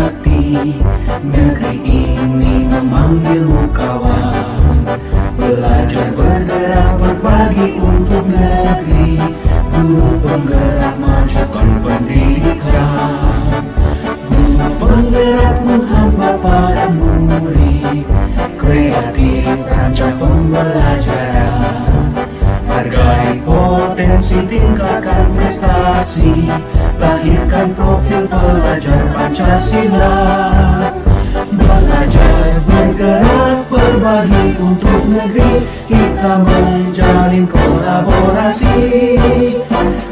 hati. Negeri ini memanggilmu kawan. Belajar bergerak berbagi untuk negeri. Guru penggerak majukan pendidikan. Guru penggerak menghamba para murid. Kreatif rancang pembelajaran. Hargai potensi, tingkatkan prestasi. Lahirkan profil pelajar Pancasila. Belajar bergerak berbagi untuk negeri. Kita menjalin kolaborasi.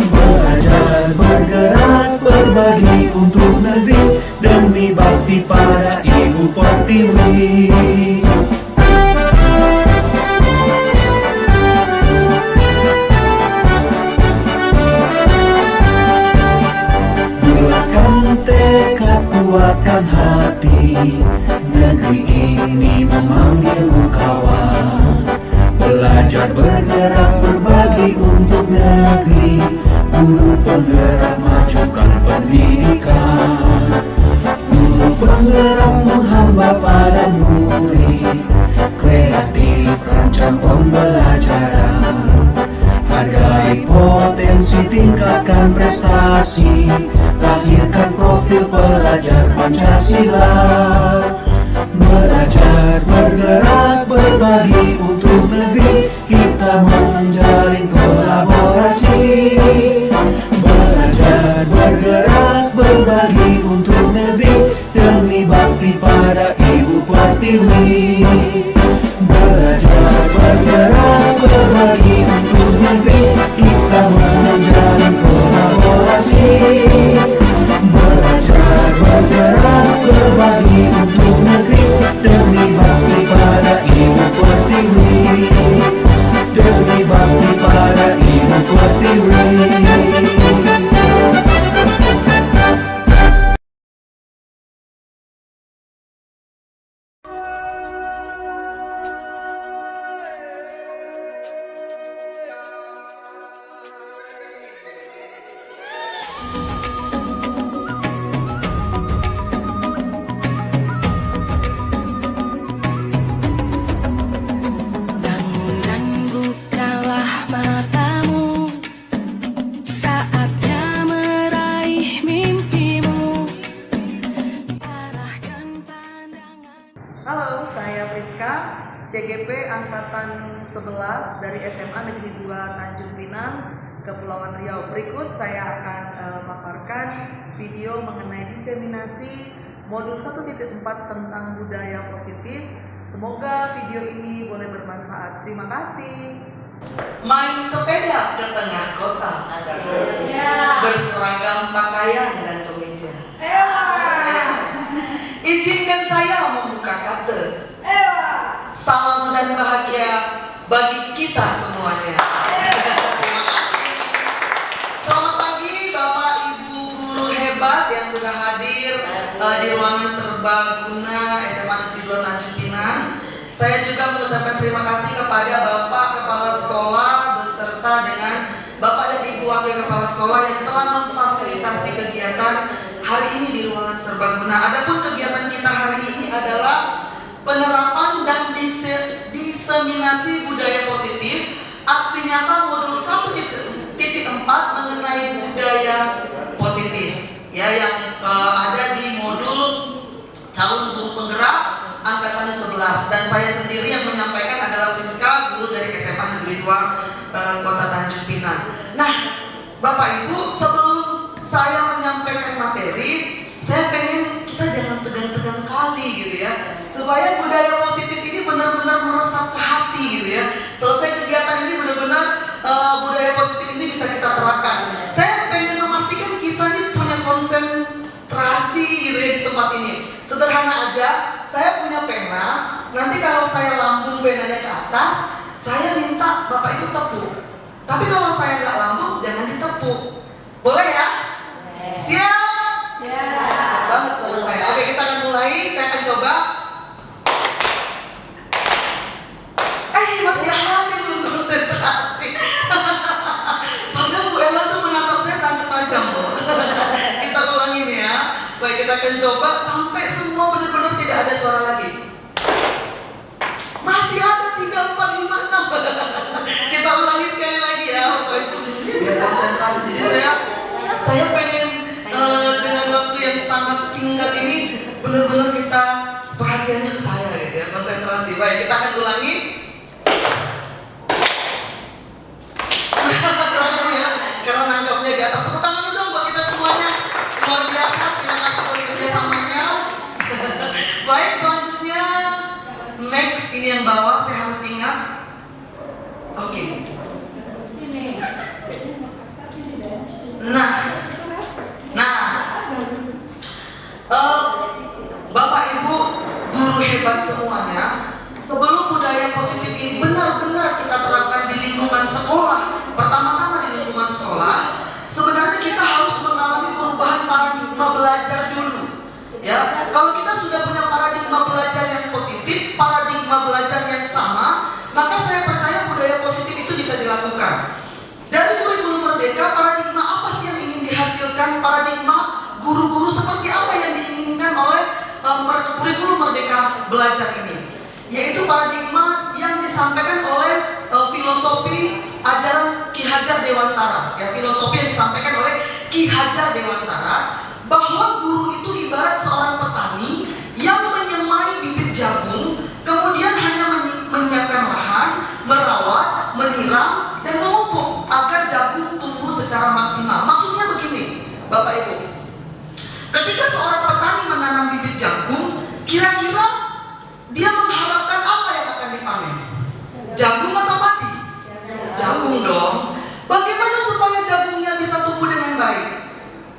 Belajar bergerak berbagi untuk negeri. Demi bakti pada Ibu Pertiwi. Tekad, kuatkan hati. Negeri ini memanggilmu kawan. Belajar bergerak berbagi untuk negeri. Guru penggerak majukan pendidikan. Guru penggerak menghamba pada murid. Kreatif rancang pembelajaran. Hargai potensi, tingkatkan prestasi. Lahirkan profil pelajar Pancasila. Belajar bergerak berbagi untuk negeri. Kita menjalin kolaborasi. Belajar bergerak berbagi untuk negeri. Demi bakti pada Ibu Pertiwi. Belajar bergerak berbagi untuk negeri. Kita menjalin kolaborasi. Belajar bergerak berbagi untuk negeri. Demi bakti pada Ibu Pertiwi. Demi bakti pada Ibu Pertiwi. CGP Angkatan 11 dari SMA Negeri 2 Tanjung Pinang, Kepulauan Riau. Berikut saya akan memaparkan video mengenai diseminasi modul 1.4 tentang budaya positif. Semoga video ini boleh bermanfaat. Terima kasih. Main sepeda ke tengah kota, berseragam pakaian dan kemeja. Izinkan saya membuka kata. Salam dan bahagia bagi kita semuanya. Terima kasih. Selamat pagi Bapak Ibu guru hebat yang sudah hadir di ruangan serbaguna SMA Negeri 2 Tanjung Pinang. Saya juga mengucapkan terima kasih kepada Bapak Kepala Sekolah beserta dengan Bapak dan Ibu Wakil Kepala Sekolah yang telah memfasilitasi kegiatan hari ini di ruangan serbaguna. Adapun kegiatan kita hari ini adalah penerapan dan diseminasi budaya positif, aksi nyata modul 1.4 mengenai budaya positif, ya, yang ada di modul calon guru penggerak angkatan 11. Dan saya sendiri yang menyampaikan adalah Priska, guru dari SMA Negeri 2 Kota Tanjung Pinang. Nah, Bapak Ibu, sebelum saya menyampaikan materi, saya pengen kita jangan tegang-tegang kali gitu ya, supaya budaya positif ini benar-benar meresap ke hati gitu ya. Selesai kegiatan ini benar-benar budaya positif ini bisa kita terapkan. Saya pengen memastikan kita ini punya konsentrasi gitu ya di tempat ini. Sederhana aja, saya punya pena. Nanti kalau saya lambung penanya ke atas, saya minta Bapak Ibu tepuk. Tapi kalau saya nggak lambung, jangan ditepuk. Boleh ya? Siap? Banget sama saya. Oke, kita akan mulai. Saya akan coba. Masih ada belum konsentrasi. Padahal Bu Ella tuh menatap saya sangat tajam loh. Kita ulangin ya. Baik, kita ke mencoba sampai semua benar-benar tidak ada suara lagi. Masih ada 3, 4, 5, 6. Kita ulangi sekali lagi ya Bapak Ibu, biar konsentrasi. Jadi saya pengen dengan waktu yang sangat singkat ini benar-benar kita perhatiannya ke saya gitu ya, konsentrasi. Baik, kita akan ulangi. Karena nangkapnya di atas. Tepuk tangan dong buat kita semuanya. Luar biasa, terima kasih buat kerjasamanya. Baik, selanjutnya next, ini yang bawah saya harus ingat. Oke. Bapak Ibu guru hebat semuanya, sebelum budaya positif ini benar-benar kita terapkan di lingkungan sekolah, pertama-tama di lingkungan sekolah, sebenarnya kita harus mengalami perubahan paradigma belajar dulu. Ya, kalau kita sudah punya paradigma belajar yang positif, paradigma belajar yang sama, maka saya percaya budaya positif itu bisa dilakukan. Dari kurikulum merdeka, paradigma apa sih yang ingin dihasilkan? Paradigma guru-guru seperti apa yang diinginkan oleh kurikulum merdeka belajar ini? Yaitu paradigma yang disampaikan oleh filosofi ajaran Ki Hajar Dewantara. Ya, filosofi yang disampaikan oleh Ki Hajar Dewantara, bahwa guru itu ibarat seorang petani yang menyemai bibit jagung, kemudian hanya menyiapkan lahan, merawat, menyiram, dan memupuk agar jagung tumbuh secara maksimal. Maksudnya begini, Bapak Ibu, ketika seorang petani menanam bibit jagung, kira-kira dia mengharapkan apa yang akan dipanen? Jagung atau padi? Jagung dong. Bagaimana supaya jagungnya bisa tumbuh dengan baik?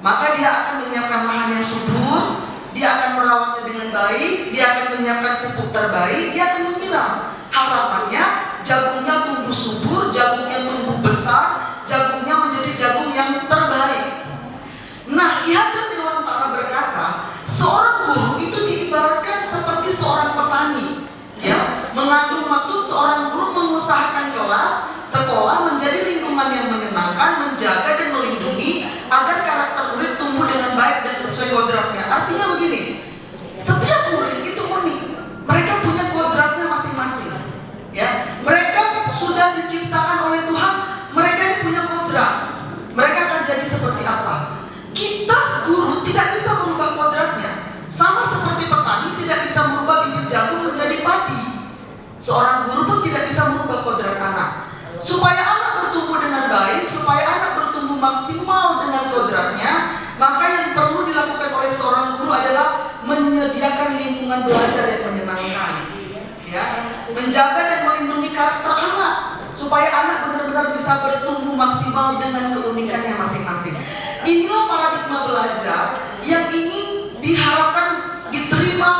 Maka dia akan menyiapkan lahan yang subur, dia akan merawatnya dengan baik, dia akan menyiapkan pupuk terbaik, dia akan menyiram. Harapannya jagungnya tumbuh subur, jagungnya tumbuh besar, jagungnya menjadi jagung yang terbaik. Nah, Ki Hajar Dewantara berkata, seorang guru itu diibaratkan seperti seorang petani, ya, mengandung maksud seorang guru mengusahakan kelas, sekolah menjadi lingkungan yang menyenangkan, menjaga dan melindungi agar karakter murid tumbuh dengan baik dan sesuai kodratnya. Artinya begini, setiap murid itu unik, mereka punya kodratnya masing-masing, ya. Mereka sudah diciptakan oleh Tuhan, mereka ini punya kodrat. Mereka akan jadi seperti apa? Kita guru tidak bisa merubah kodratnya, sama seperti petani tidak bisa merubah bibit jagung menjadi padi. Seorang guru pun tidak bisa merubah kodrat anak. Supaya anak bertumbuh dengan baik, supaya anak bertumbuh maksimal dengan kodratnya, maka yang perlu dilakukan oleh seorang guru adalah menyediakan lingkungan belajar yang menyenangkan, ya, menjaga dan melindungi karakter anak, supaya anak benar-benar bisa bertumbuh maksimal dengan keunikannya masing-masing. Inilah paradigma belajar yang ingin diharapkan diterima,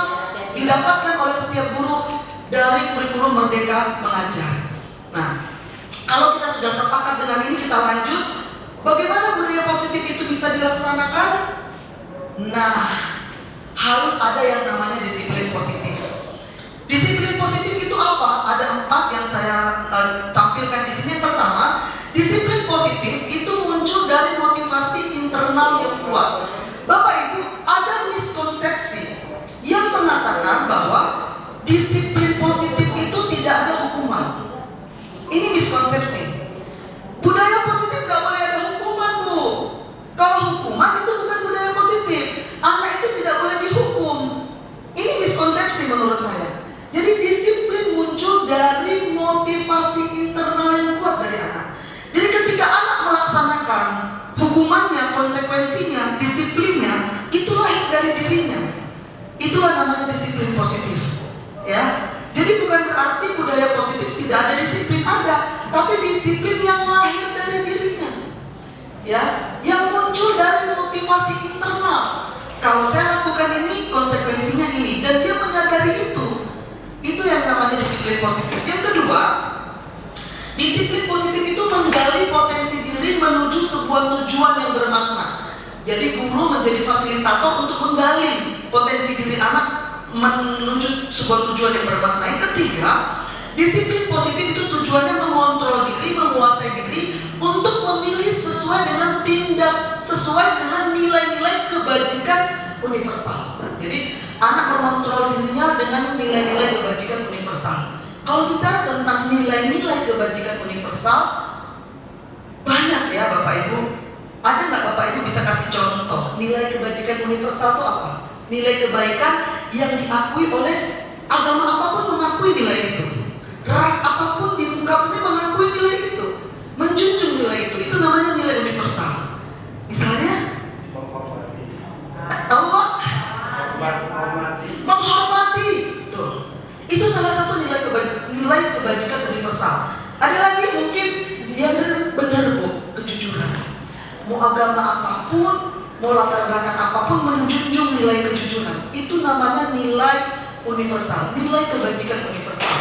didapatkan oleh setiap guru dari kurikulum Merdeka Mengajar. Nah, kalau kita sudah sepakat dengan ini, kita lanjut. Bagaimana budaya positif itu bisa dilaksanakan? Nah, harus ada yang namanya disiplin positif. Disiplin positif itu apa? Ada 4 yang saya tampilkan di sini. Pertama, disiplin positif itu muncul dari motivasi internal yang kuat. Bapak Ibu, ada miskonsepsi yang mengatakan bahwa disiplin positif itu tidak ada hukuman. Ini miskonsepsi. Budaya positif gak boleh ada hukuman, Bu. Kalau hukuman itu bukan budaya positif. Anak itu tidak boleh dihukum. Ini miskonsepsi menurut saya. Jadi disiplin muncul dari motivasi internal yang kuat dari anak. Jadi ketika anak melaksanakan hukumannya, konsekuensinya, disiplinnya, itu lahir dari dirinya. Itulah namanya disiplin positif, ya. Jadi bukan berarti budaya positif tidak ada disiplin, ada, tapi disiplin yang lahir dari dirinya, ya, yang muncul dari motivasi internal. Kalau saya lakukan ini, konsekuensinya ini, dan dia menyadari itu yang namanya disiplin positif. Yang kedua, disiplin positif itu menggali potensi diri menuju sebuah tujuan yang bermakna. Jadi guru menjadi fasilitator untuk menggali potensi diri anak menuju sebuah tujuan yang bermakna. Yang ketiga, disiplin positif itu tujuannya mengontrol diri, menguasai diri untuk memilih sesuai dengan tindak, sesuai dengan nilai-nilai kebajikan universal. Jadi anak mengontrol dirinya dengan nilai-nilai kebajikan universal. Kalau bicara tentang nilai-nilai kebajikan universal, banyak ya Bapak Ibu. Ada nggak Bapak Ibu bisa kasih contoh nilai kebajikan universal itu apa? Nilai kebaikan yang diakui oleh agama apapun mengakui nilai itu. Ras apapun di muka bumi mengakui nilai itu, menjunjung nilai itu. Itu namanya nilai universal. Misalnya, tahu Pak? Menghormati. Tuh. Itu salah satu nilai kebajikan universal. Ada lagi mungkin yang benar Bu, kejujuran. Mau agama apapun, mau latar belakang apapun menjunjung nilai kejujuran. Itu namanya nilai universal, nilai kebajikan universal.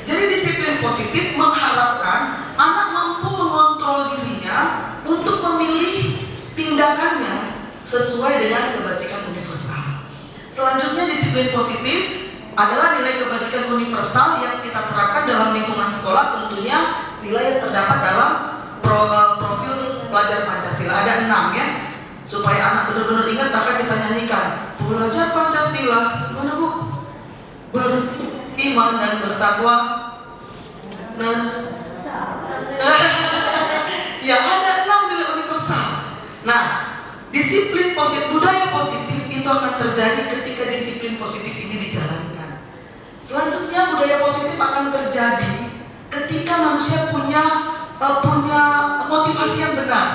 Jadi disiplin positif mengharapkan anak mampu mengontrol dirinya untuk memilih tindakannya sesuai dengan kebajikan universal. Selanjutnya disiplin positif adalah nilai kebajikan universal yang kita terapkan dalam lingkungan sekolah, tentunya nilai yang terdapat dalam profil pelajar Pancasila. Ada 6 ya, supaya anak benar-benar ingat, bahkan kita nyanyikan belajar Pancasila. Gimana Bu? Beriman dan bertakwa. Nah, ya ada 6 nilai universal. Nah, disiplin positif, budaya positif itu akan terjadi ketika disiplin positif ini dijalankan. Selanjutnya budaya positif akan terjadi ketika manusia punya motivasi yang benar.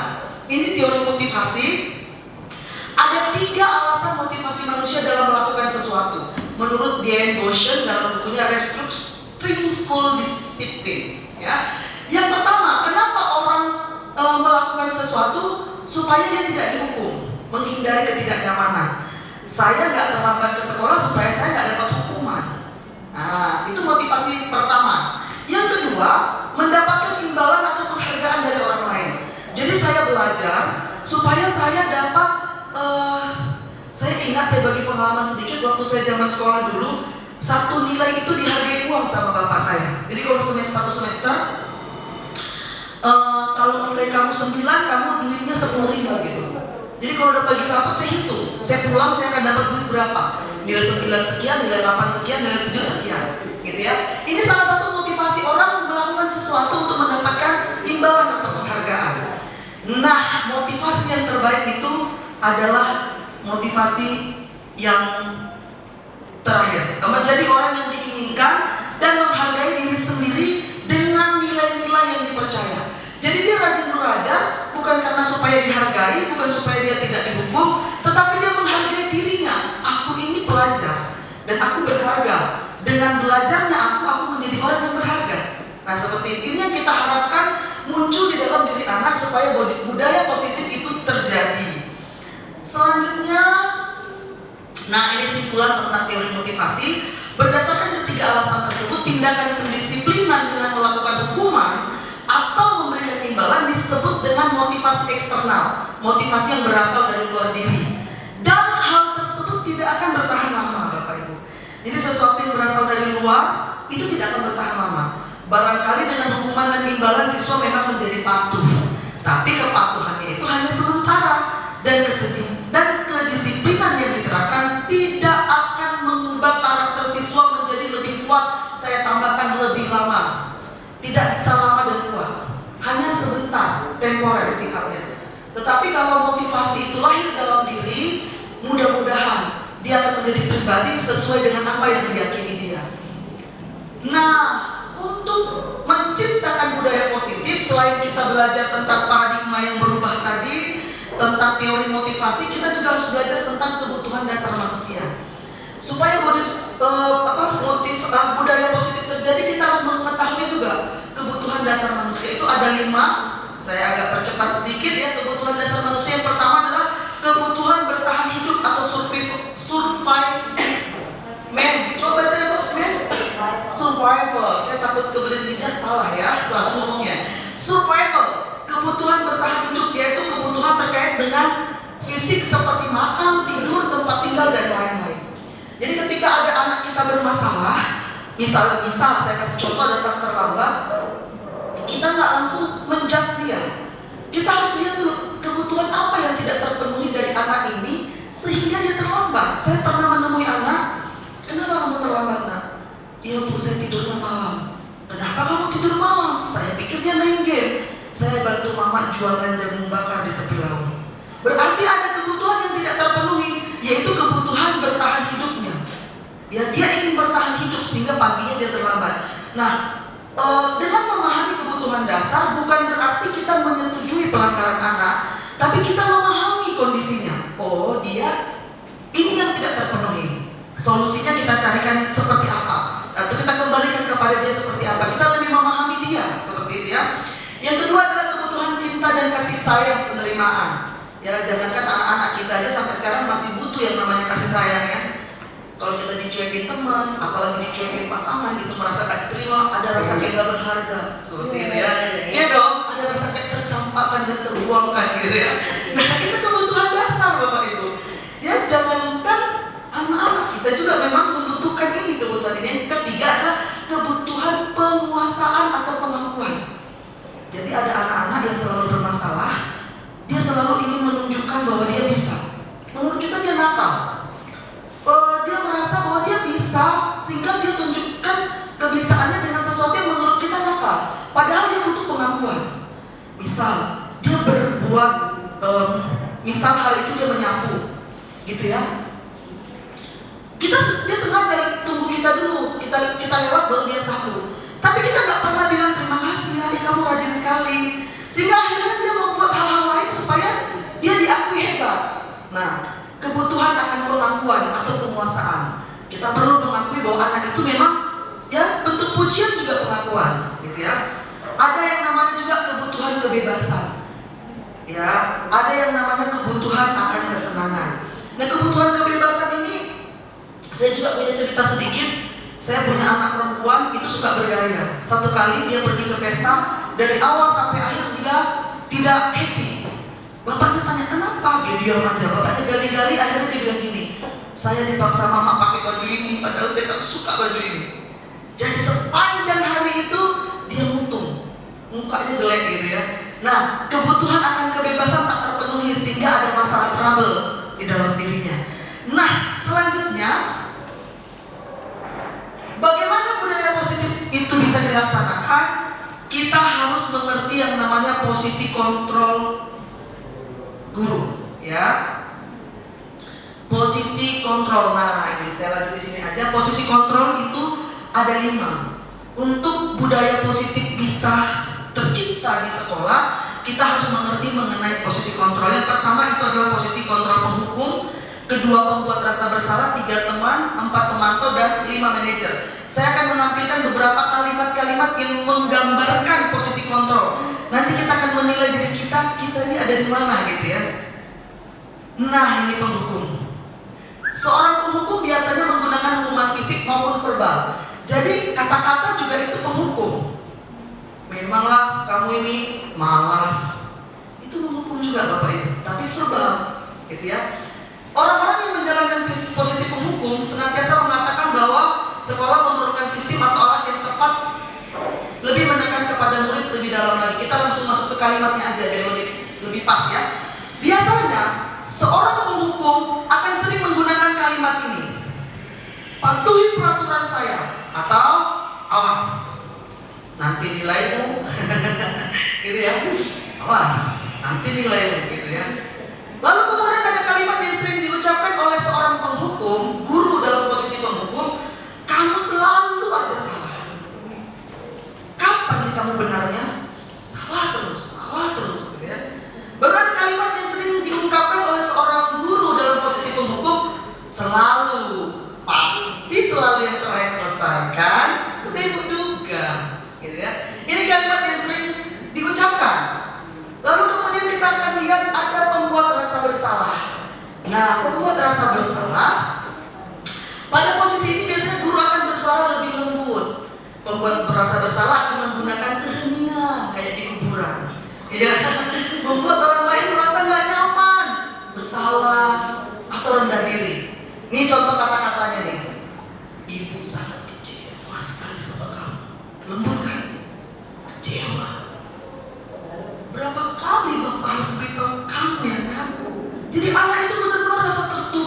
Ini teori motivasi. Ada 3 alasan motivasi manusia dalam melakukan sesuatu. Menurut Diane Goshen dalam bukunya Restructuring School Discipline. Ya. Yang pertama, kenapa orang melakukan sesuatu? Supaya dia tidak dihukum, menghindari ketidaknyamanan. Saya nggak terlambat ke sekolah supaya saya nggak dapat hukuman. Nah, itu motivasi pertama. Yang kedua, mendapatkan imbalan atau penghargaan dari orang lain. Jadi saya belajar supaya saya dapat. Saya ingat, saya bagi pengalaman sedikit waktu saya zaman sekolah dulu. Satu nilai itu dihargai uang sama bapak saya. Jadi kalau satu semester, kalau nilai kamu 9, kamu duitnya 10.000 gitu. Jadi kalau udah bagi rapat saya hitung, saya pulang saya akan dapat duit berapa. Nilai 9 sekian, nilai 8 sekian, nilai 7 sekian, gitu ya. Ini salah satu motivasi orang melakukan sesuatu untuk mendapatkan imbalan atau penghargaan. Nah, motivasi yang terbaik itu adalah motivasi yang terakhir, menjadi orang yang diinginkan dan menghargai diri sendiri dengan nilai-nilai yang dipercaya. Jadi dia rajin belajar bukan karena supaya dihargai, bukan supaya dia tidak dihukum, tetapi dia menghargai dirinya. Aku ini pelajar dan aku berharga. Dengan belajarnya aku menjadi orang yang berharga. Nah, seperti ini yang kita harapkan muncul di dalam diri anak supaya budaya positif itu terjadi. Selanjutnya, nah ini simpulan tentang teori motivasi. Berdasarkan ketiga alasan tersebut, tindakan pendisiplinan dengan melakukan hukuman atau memberikan imbalan disebut dengan motivasi eksternal, motivasi yang berasal dari luar diri. Dan hal tersebut tidak akan bertahan lama, Bapak Ibu. Jadi sesuatu yang berasal dari luar itu tidak akan bertahan lama. Barangkali dengan hukuman dan imbalan siswa memang menjadi patuh, tapi kepatuhannya itu hanya sementara, dan kedisiplinan yang diterapkan tidak akan mengubah karakter siswa menjadi lebih kuat. Saya tambahkan lebih lama. Tidak bisa lama dan kuat, hanya sebentar, temporer sifatnya. Tetapi kalau motivasi itu lahir dalam diri, mudah-mudahan dia akan menjadi pribadi sesuai dengan apa yang diyakini dia. Nah, untuk menciptakan budaya positif, selain kita belajar tentang paradigma yang berubah tadi, tentang teori motivasi, kita juga harus belajar tentang kebutuhan dasar manusia. Supaya budaya positif terjadi, kita harus mengetahui juga kebutuhan dasar manusia itu ada 5. Saya agak percepat sedikit ya. Kebutuhan dasar manusia yang pertama adalah kebutuhan bertahan hidup atau survival. Coba baca ya, survival. Saya takut kebelet lidah salah ya, salah ngomongnya. Survival, kebutuhan bertahan hidup, yaitu kebutuhan terkait dengan fisik seperti makan, tidur, tempat tinggal dan lain-lain. Jadi ketika ada anak kita bermasalah, misal saya kasih contoh datang terlambat, kita nggak langsung menjudge dia. Kita harus lihat dulu kebutuhan apa yang tidak terpenuhi dari anak ini sehingga dia terlambat. Saya pernah menemui anak, kenapa kamu terlambat nak? Ya bu, saya tidurnya malam. Kenapa kamu tidur malam? Saya pikir dia main game. Saya bantu mama jualan jagung bakar di tepi laut. Berarti ada kebutuhan yang tidak terpenuhi, yaitu kebutuhan bertahan hidupnya. Ya, dia ingin bertahan hidup sehingga paginya dia terlambat. Nah, dengan memahami kebutuhan dasar bukan berarti kita menyetujui pelanggaran anak, tapi kita memahami kondisinya. Oh, dia ini yang tidak terpenuhi. Solusinya kita carikan seperti apa? Atau kita kembalikan kepada dia seperti apa? Kita lebih memahami dia seperti itu ya. Yang kedua adalah kebutuhan cinta dan kasih sayang, penerimaan. Ya, jangankan anak-anak kita aja sampai sekarang masih butuh yang namanya kasih sayang ya. Kalau kita dicuekin teman, apalagi dicuekin pasangan gitu, merasa gak diterima, ada rasa kayak gak berharga seperti itu ya. Iya dong, ada rasa kayak tercampakkan dan terbuangkan gitu ya. Nah, itu kebutuhan dasar Bapak Ibu. Ya, jangankan anak-anak kita juga memang membutuhkan ini kebutuhan ini. Yang ketiga adalah kebutuhan penguasaan atau pengakuan. Jadi ada anak-anak yang selalu bermasalah, dia selalu ingin menunjukkan bahwa dia bisa. Menurut kita dia nakal. Dia merasa bahwa dia bisa, sehingga dia tunjukkan kebisaannya dengan sesuatu yang menurut kita nakal. Padahal dia butuh pengakuan. Misal dia berbuat, misal hal itu dia menyapu, gitu ya. Dia sengaja tunggu kita dulu, kita lewat baru dia sapu. Tapi kita nggak pernah bilang terima kasih ya, kamu rajin sekali. Sehingga akhirnya dia membuat hal-hal lain supaya dia diakui hebat. Nah, kebutuhan akan pengakuan atau penguasaan. Kita perlu mengakui bahwa anak itu memang ya bentuk pujian juga pengakuan, gitu ya. Ada yang namanya juga kebutuhan kebebasan. Ya, ada yang namanya kebutuhan akan kesenangan. Nah, kebutuhan kebebasan ini saya juga punya cerita sedikit. Saya punya anak perempuan itu suka bergaya. Satu kali dia pergi ke pesta, dari awal sampai akhir dia tidak happy. Bapaknya tanya kenapa, dia diam aja. Bapaknya gali-gali, akhirnya dia bilang gini, saya dipaksa mama pakai baju ini, padahal saya tak suka baju ini. Jadi sepanjang hari itu dia mutung, mukanya jelek gitu ya. Nah, kebutuhan akan kebebasan tak terpenuhi sehingga ada masalah trouble di dalam dirinya. Nah, selanjutnya, bagaimana budaya positif itu bisa dilaksanakan? Kita harus mengerti yang namanya posisi kontrol guru, ya. Posisi kontrol. Nah, ini saya lanjut di sini aja. Posisi kontrol itu ada 5. Untuk budaya positif bisa tercipta di sekolah, kita harus mengerti mengenai posisi kontrol. Yang pertama itu adalah posisi kontrol penghukum, kedua pembuat rasa bersalah, 3 teman, 4 pemantau, dan 5 manajer. Saya akan menampilkan beberapa kalimat-kalimat yang menggambarkan posisi kontrol. Nanti kita akan menilai diri kita ini ada di mana gitu ya. Nah, ini penghukum. Seorang penghukum biasanya menggunakan hukuman fisik maupun verbal. Jadi kata-kata juga itu penghukum. Memanglah kamu ini malas. Itu menghukum juga Bapak Ibu, tapi verbal gitu ya. Orang-orang yang menjalankan posisi penghukum senantiasa mengatakan bahwa sekolah memerlukan sistem atau alat yang tepat, lebih menekan kepada murid lebih dalam lagi. Kita langsung masuk ke kalimatnya aja biar lebih pas ya. Biasanya seorang penghukum akan sering menggunakan kalimat ini: patuhi peraturan saya, atau awas, nanti nilaimu gitu ya. Awas, nanti nilaimu gitu ya. Lalu kemudian ada kalimat yang sering diucapkan oleh seorang penghukum, guru dalam posisi penghukum: kamu selalu aja salah. Kapan sih kamu benarnya? Salah terus gitu ya. Baru ada kalimat yang sering diungkapkan oleh seorang guru dalam posisi penghukum: selalu, pasti selalu yang terakhir selesaikan, udah ibu juga gitu ya. Ini kalimat yang sering diucapkan. Lalu kemudian kita akan lihat ada pembuat rasa bersalah. Nah, pembuat rasa bersalah, pada posisi ini biasanya guru akan bersuara lebih lembut. Pembuat rasa bersalah akan menggunakan keheningan kayak di kuburan. Ya, membuat orang lain merasa nggak nyaman, bersalah atau rendah diri. Ini contoh kata-katanya nih. Ibu sangat kecewa sekali sama kamu. Lembut kan? Kecewa. Berapa kali Bapak harus beritahu kamu ya kan? Jadi anak itu benar-benar rasa tertutup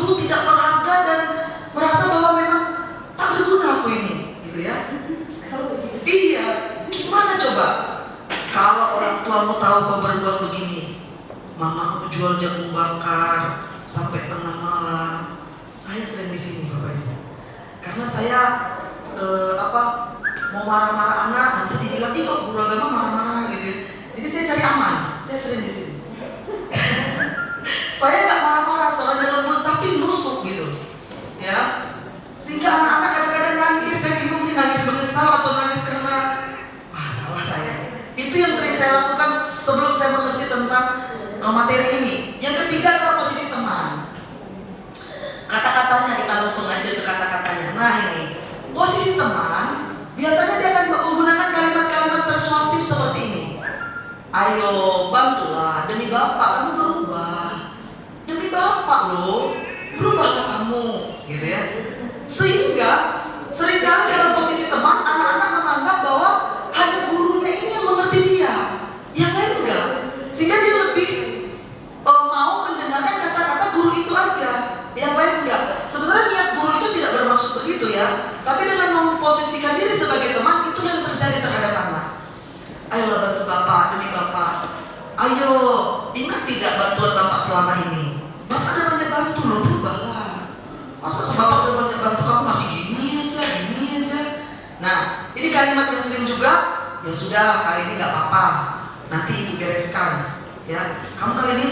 mau marah-marah anak, nanti dibilang ih kok guru agama marah-marah gitu. Jadi saya cari aman, saya sering di sini. Saya nggak marah-marah, suaranya lembut tapi nusuk gitu, ya. Sehingga anak-anak kadang-kadang nangis, saya bingung nih nangis menyesal atau nangis karena salah saya. Itu yang sering saya lakukan sebelum saya mengerti tentang materi ini. Yang ketiga adalah posisi teman. Kata-katanya kita langsung aja ke kata-katanya. Nah ini posisi teman, biasanya dia akan menggunakan kalimat-kalimat persuasif seperti ini. Ayo bantulah, demi Bapak kamu berubah. Demi Bapak loh, berubahlah kamu, gitu ya. Sehingga seringkali dalam posisi teman, anak-anak menganggap bahwa hanya gurunya ini yang mengerti dia, yang lain enggak. Sehingga dia lebih mau mendengarkan kata-kata guru itu aja, yang lain enggak. Sebenarnya niat guru itu tidak bermaksud begitu ya, tapi dengan memposisikan diri sebagai teman, itulah yang terjadi terhadap anak. Ayolah bantu Bapak, demi Bapak. Ayo, ingat tidak bantuan Bapak selama ini? Bapak udah banyak bantu loh, berubahlah. Masa Bapak udah banyak bantu kamu masih gini aja. Nah, ini kalimat yang sering juga. Ya sudah, kali ini nggak apa-apa. Nanti ibu bereskan. Ya, kamu kali ini,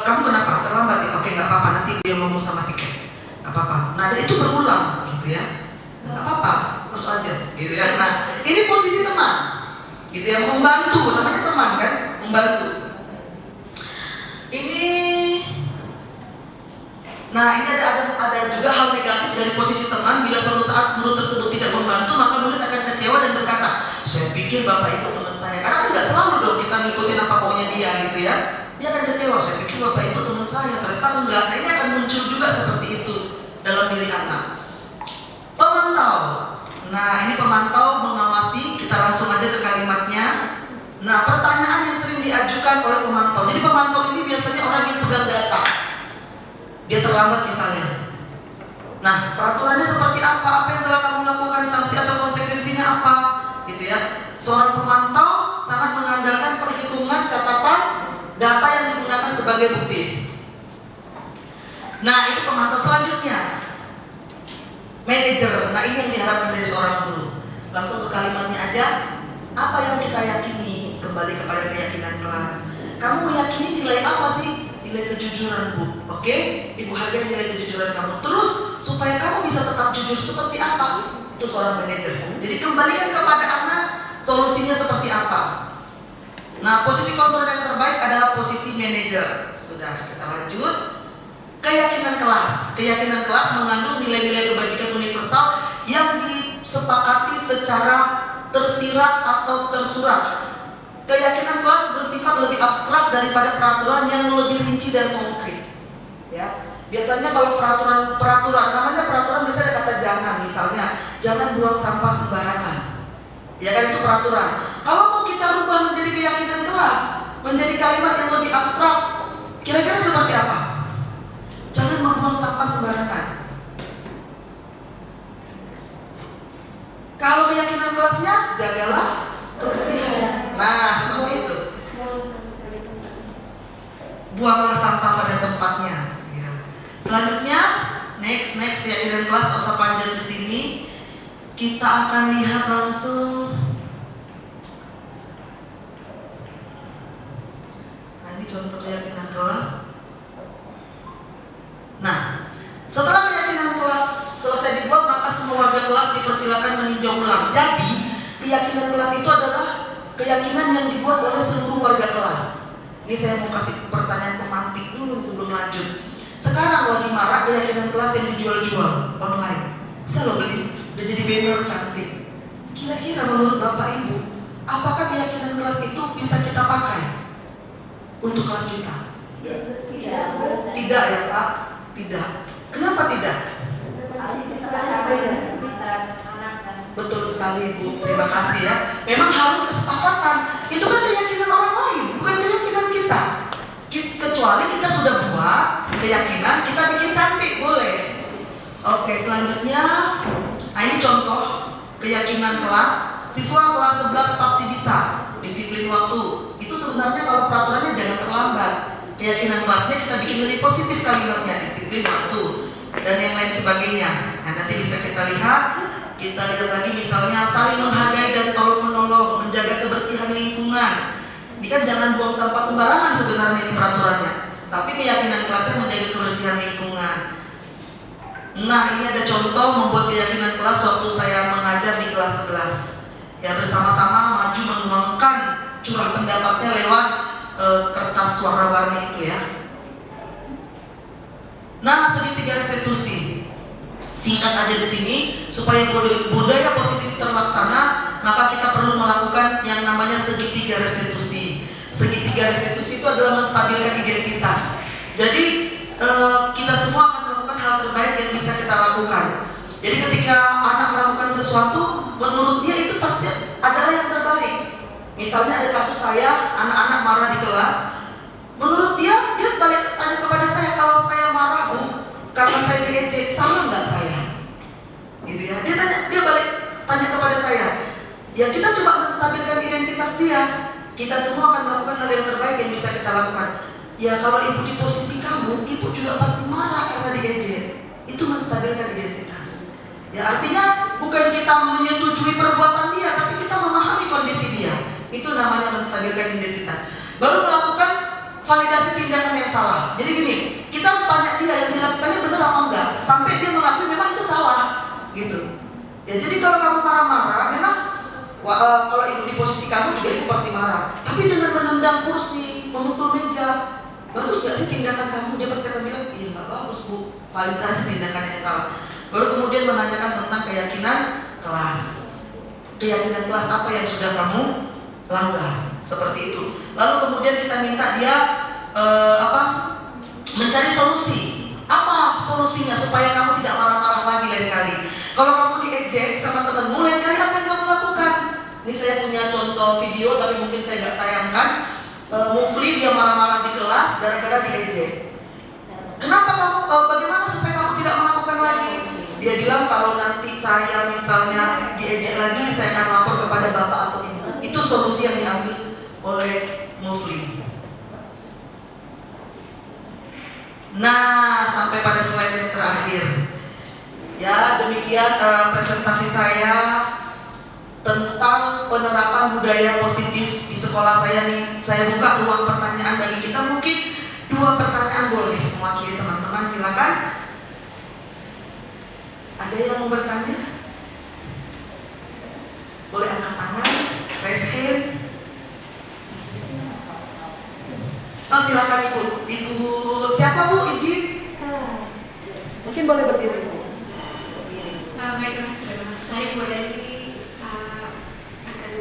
kamu kenapa? Terlambat ya? Oke, nggak apa-apa. Nanti dia ngomong sama tiket. Nggak apa-apa. Nah, itu berulang, gitu ya. Nggak apa-apa, masuk aja, gitu ya. Nah, ini posisi teman, gitu ya. Membantu, namanya teman kan, membantu. Nah, ini ada juga hal negatif dari posisi teman. Bila suatu saat guru tersebut tidak membantu, maka murid akan kecewa dan berkata, saya pikir Bapak itu teman saya. Karena kan nggak selalu dong kita ngikutin apa maunya dia gitu ya. Dia akan kecewa, saya pikir Bapak itu teman saya, ternyata enggak. Nah, ini akan muncul juga seperti itu dalam diri anak. Pemantau. Nah, ini pemantau mengawasi. Kita langsung aja ke kalimatnya. Nah, pertanyaan yang sering diajukan oleh pemantau. Jadi pemantau ini biasanya orang yang pegang data. Dia terlambat misalnya. Nah, peraturannya seperti apa? Apa yang telah kamu lakukan? Sanksi atau konsekuensinya apa? Gitu ya. Seorang pemantau sangat mengandalkan perhitungan, catatan, data yang digunakan sebagai bukti. Nah, itu pemantau selanjutnya. Manajer. Nah, ini yang diharapkan dari seorang guru. Langsung ke kalimatnya aja. Apa yang kita yakini? Kembali kepada keyakinan kelas. Kamu meyakini nilai apa sih? Nilai kejujuran, Bu. Oke, Ibu hargai nilai kejujuran kamu. Terus supaya kamu bisa tetap jujur seperti apa? Itu seorang manajer. Jadi kembalikan kepada anak solusinya seperti apa. Nah, posisi kontrol yang terbaik adalah posisi manajer. Sudah, kita lanjut. Keyakinan kelas. Keyakinan kelas mengandung nilai-nilai kebajikan universal yang disepakati secara tersirat atau tersurat. Keyakinan kelas bersifat lebih abstrak daripada peraturan yang lebih rinci dan konkret. Ya, biasanya kalau peraturan namanya peraturan bisa ada kata jangan, misalnya jangan buang sampah sembarangan. Ya kan, itu peraturan. Kalau mau kita rubah menjadi keyakinan kelas, menjadi kalimat yang lebih abstrak, kira-kira seperti apa? Jangan membuang sampah sembarangan. Kalau keyakinan kelasnya, jagalah kebersihan. Nah, seperti itu. Buanglah sampah pada tempatnya. Ya. Selanjutnya, next keyakinan kelas, tak usah panjang di sini. Kita akan lihat langsung. Nah, ini contoh keyakinan kelas. Nah, setelah keyakinan kelas selesai dibuat, maka semua warga kelas dipersilakan meninjau ulang. Jadi, keyakinan kelas itu adalah keyakinan yang dibuat oleh seluruh warga kelas. Ini saya mau kasih pertanyaan pemantik dulu sebelum lanjut. Sekarang lagi marak keyakinan kelas yang dijual-jual online. Bisa lo beli, udah jadi banner cantik. Kira-kira menurut Bapak Ibu, apakah keyakinan kelas itu bisa kita pakai untuk kelas kita? Tidak ya Pak, tidak. Kenapa tidak? Betul sekali Bu, terima kasih ya. Memang harus kesepakatan. Itu kan keyakinan orang lain, bukan keyakinan kita. Kecuali kita sudah buat keyakinan, kita bikin cantik, boleh. Oke, selanjutnya, nah ini contoh keyakinan kelas. Siswa kelas 11 pasti bisa. Disiplin waktu. Itu sebenarnya kalau peraturannya jangan terlambat. Keyakinan kelasnya kita bikin lebih positif kalimatnya, disiplin waktu dan yang lain sebagainya. Nah, nanti bisa kita lihat. Kita lihat lagi misalnya saling menghargai dan tolong menolong, menjaga kebersihan lingkungan. Ini kan jangan buang sampah sembarangan sebenarnya di peraturannya, tapi keyakinan kelasnya menjaga kebersihan lingkungan. Nah, ini ada contoh membuat keyakinan kelas waktu saya mengajar di kelas 11. Ya, bersama-sama maju menuangkan curah pendapatnya lewat kertas warna-warni itu ya. Nah, segitiga restitusi. Singkat aja di sini, supaya budaya positif terlaksana, maka kita perlu melakukan yang namanya segitiga restitusi. Segitiga restitusi itu adalah menstabilkan identitas. Jadi kita semua akan melakukan hal terbaik yang bisa kita lakukan. Jadi ketika anak melakukan sesuatu, menurut dia itu pasti adalah yang terbaik. Misalnya ada kasus saya, anak-anak marah di kelas. Menurut dia balik tanya kepada saya, kalau saya marah Bu, karena saya diejek, salah nggak saya? Gitu ya. Dia balik tanya kepada saya. Ya kita coba menstabilkan identitas dia. Kita semua akan melakukan hal yang terbaik yang bisa kita lakukan. Ya kalau ibu di posisi kamu, ibu juga pasti marah karena diejek. Itu menstabilkan identitas. Ya artinya bukan kita menyetujui perbuatan dia, tapi kita memahami kondisi dia. Itu namanya menstabilkan identitas. Baru melakukan validasi tindakan yang salah. Jadi gini, kita harus tanya dia yang dilakukannya benar apa enggak, sampai dia mengakui memang itu salah, gitu. Ya jadi kalau kamu marah-marah, memang kalau ibu di posisi kamu juga ibu pasti marah. Tapi dengan menendang kursi, memukul meja, bagus nggak sih tindakan kamu? Dia pasti akan bilang, iya nggak bagus Bu, validasi tindakan yang salah. Baru kemudian menanyakan tentang keyakinan kelas. Keyakinan kelas apa yang sudah kamu langgar? Seperti itu. Lalu kemudian kita minta dia mencari solusi. Apa solusinya supaya kamu tidak marah-marah lagi lain kali? Kalau kamu diejek sama temenmu, lain kali apa yang kamu lakukan? Ini saya punya contoh video, tapi mungkin saya nggak tayangkan. Mufli dia marah-marah di kelas gara-gara diejek. Kenapa kamu? Bagaimana supaya kamu tidak melakukan lagi? Dia bilang kalau nanti saya misalnya diejek lagi, saya akan lapor kepada bapak atau ibu. Itu solusi yang diambil oleh Mufli. Nah, sampai pada slide yang terakhir. Ya, demikian presentasi saya tentang penerapan budaya positif di sekolah saya nih. Saya buka ruang pertanyaan bagi kita. Mungkin 2 pertanyaan boleh mewakili teman-teman, silakan. Ada yang mau bertanya? Boleh angkat tangan, raise hand. Oh silakan ibu. Ibu siapa Bu? Izin. Mungkin boleh berdiri. Baiklah, terima kasih. Saya Bu Dewi akan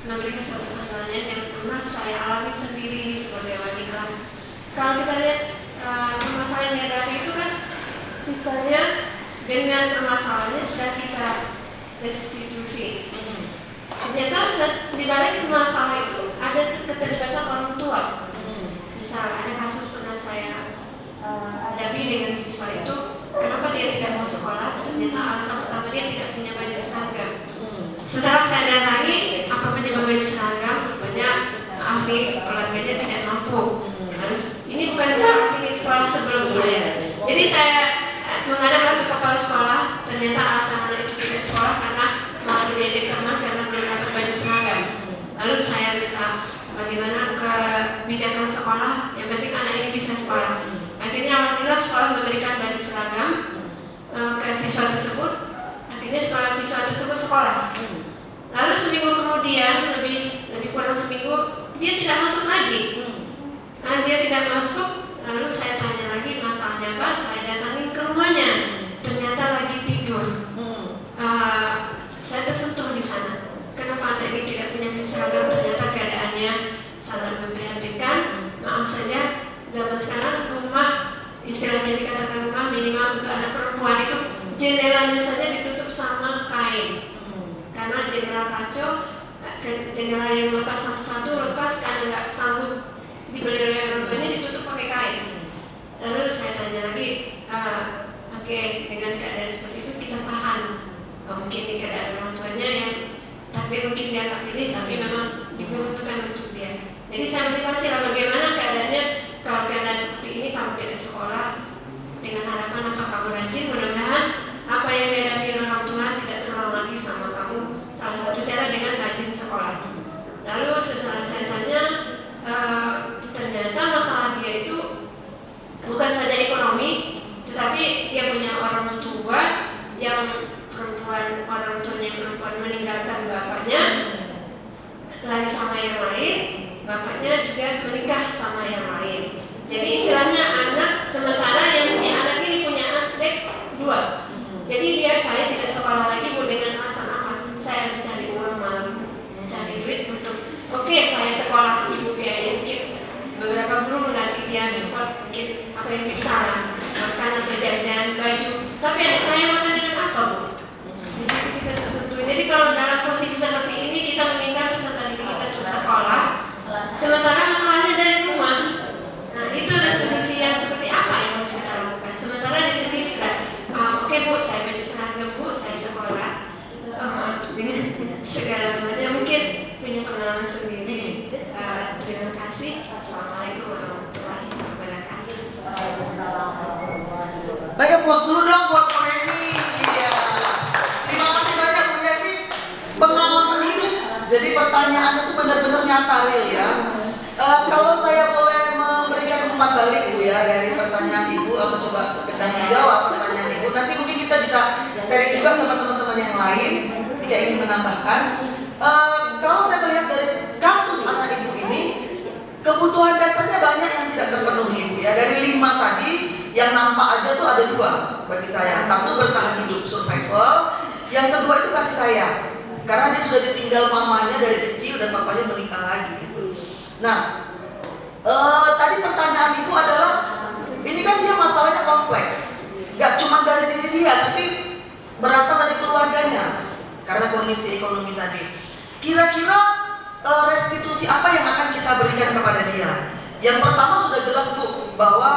memberikan suatu pertanyaan yang pernah saya alami sendiri sebagai wali kelas. Kalau kita lihat permasalahan yang ada itu kan, misalnya dengan permasalahannya sudah kita restitusi. Ternyata di balik masalah itu ada keterlibatan orang tua. Misal ada kasus pernah saya hadapi dengan siswa itu, kenapa dia tidak mau sekolah? Ternyata alasan pertama dia tidak punya baju seragam. Setelah saya datangi apa penyebab baju seragam, rupanya ahli keluarganya tidak mampu. Harus ini bukan sekolah sebelum saya. Jadi saya menghadap ke kepala sekolah, ternyata alasan anak itu tidak sekolah karena malu diajak teman karena belum dapat baju seragam. Lalu saya minta bagaimana kebijakan sekolah, yang penting anak ini bisa sekolah. Akhirnya alhamdulillah sekolah memberikan baju seragam ke siswa tersebut. Akhirnya siswa tersebut sekolah. Lalu seminggu kemudian, lebih kurang seminggu, dia tidak masuk lagi. Dia tidak masuk. Lalu saya tanya lagi masalahnya apa, saya datangin ke rumahnya, ternyata lagi tidur. Saya tersentuh di sana. Kenapa anak ini tidak punya baju seragam? Ternyata keadaannya sangat memprihatinkan. Maaf saja, zaman sekarang rumah, istilahnya dikatakan rumah minimal untuk anak perempuan itu jendelanya saja ditutup sama kain. Karena jendela kaca, jendela yang lepas satu-satu lepas karena nggak sanggup dibeli oleh orang tuanya, ditutup pakai kain. Lalu saya tanya lagi, oke, dengan keadaan seperti itu kita tahan. Mungkin di keadaan orang tuanya yang tapi mungkin dia tak pilih, tapi memang dibutuhkan untuk dia. Jadi saya motivasi lah bagaimana keadaannya kalau keadaan seperti ini kamu tidak sekolah, dengan harapan apa kamu rajin, mudah-mudahan apa yang dihadapi orang tua tidak terlalu lagi sama yang lain, bapaknya juga menikah sama yang lain. Jadi istilahnya anak, sementara yang si anak ini punya adik 2. Jadi biar saya tidak sekolah lagi Bu dengan alasan apa? Saya harus cari uang malam, cari duit untuk saya sekolah, ibu biaya mungkin beberapa guru mengasih dia support mungkin apa yang bisa makan atau jajan baju. Tapi anak saya makan dengan apa Bu? Bisa kita sesuatu. Jadi kalau dalam posisi seperti ini kita mengingat peserta didik kita ke sekolah, sementara masalahnya dari rumah. Nah itu resolusi yang seperti apa yang harus kita lakukan? Sementara di sini sudah oke Bu, saya belajar seragam Bu, saya sekolah dengan segala macamnya, mungkin punya pengalaman sendiri. Terima kasih. Assalamualaikum warahmatullahi wabarakatuh. Baik, applause dulu dong buat Bu Reni. Iya. Terima kasih banyak Bu Reni. Pengalaman hidup. Jadi pertanyaannya itu benar-benar nyata real ya. Kalau saya boleh memberikan umpan balik Bu ya dari pertanyaan Ibu, atau coba sekedar menjawab pertanyaan Ibu. Nanti mungkin kita bisa sharing juga sama teman-teman yang lain jika ingin menambahkan. Kalau saya melihat dari kasus anak Ibu ini, kebutuhan dasarnya banyak yang tidak terpenuhi Bu ya. Dari 5 tadi yang nampak aja tuh ada 2 bagi saya. 1 bertahan hidup, survival. Yang kedua itu kasih sayang, karena dia sudah ditinggal mamanya dari kecil dan papanya menikah lagi gitu. Nah, tadi pertanyaan Ibu adalah, ini kan dia masalahnya kompleks, gak cuma dari diri dia, tapi berasal dari keluarganya karena kondisi ekonomi tadi. Kira-kira restitusi apa yang akan kita berikan kepada dia? Yang pertama sudah jelas Bu, bahwa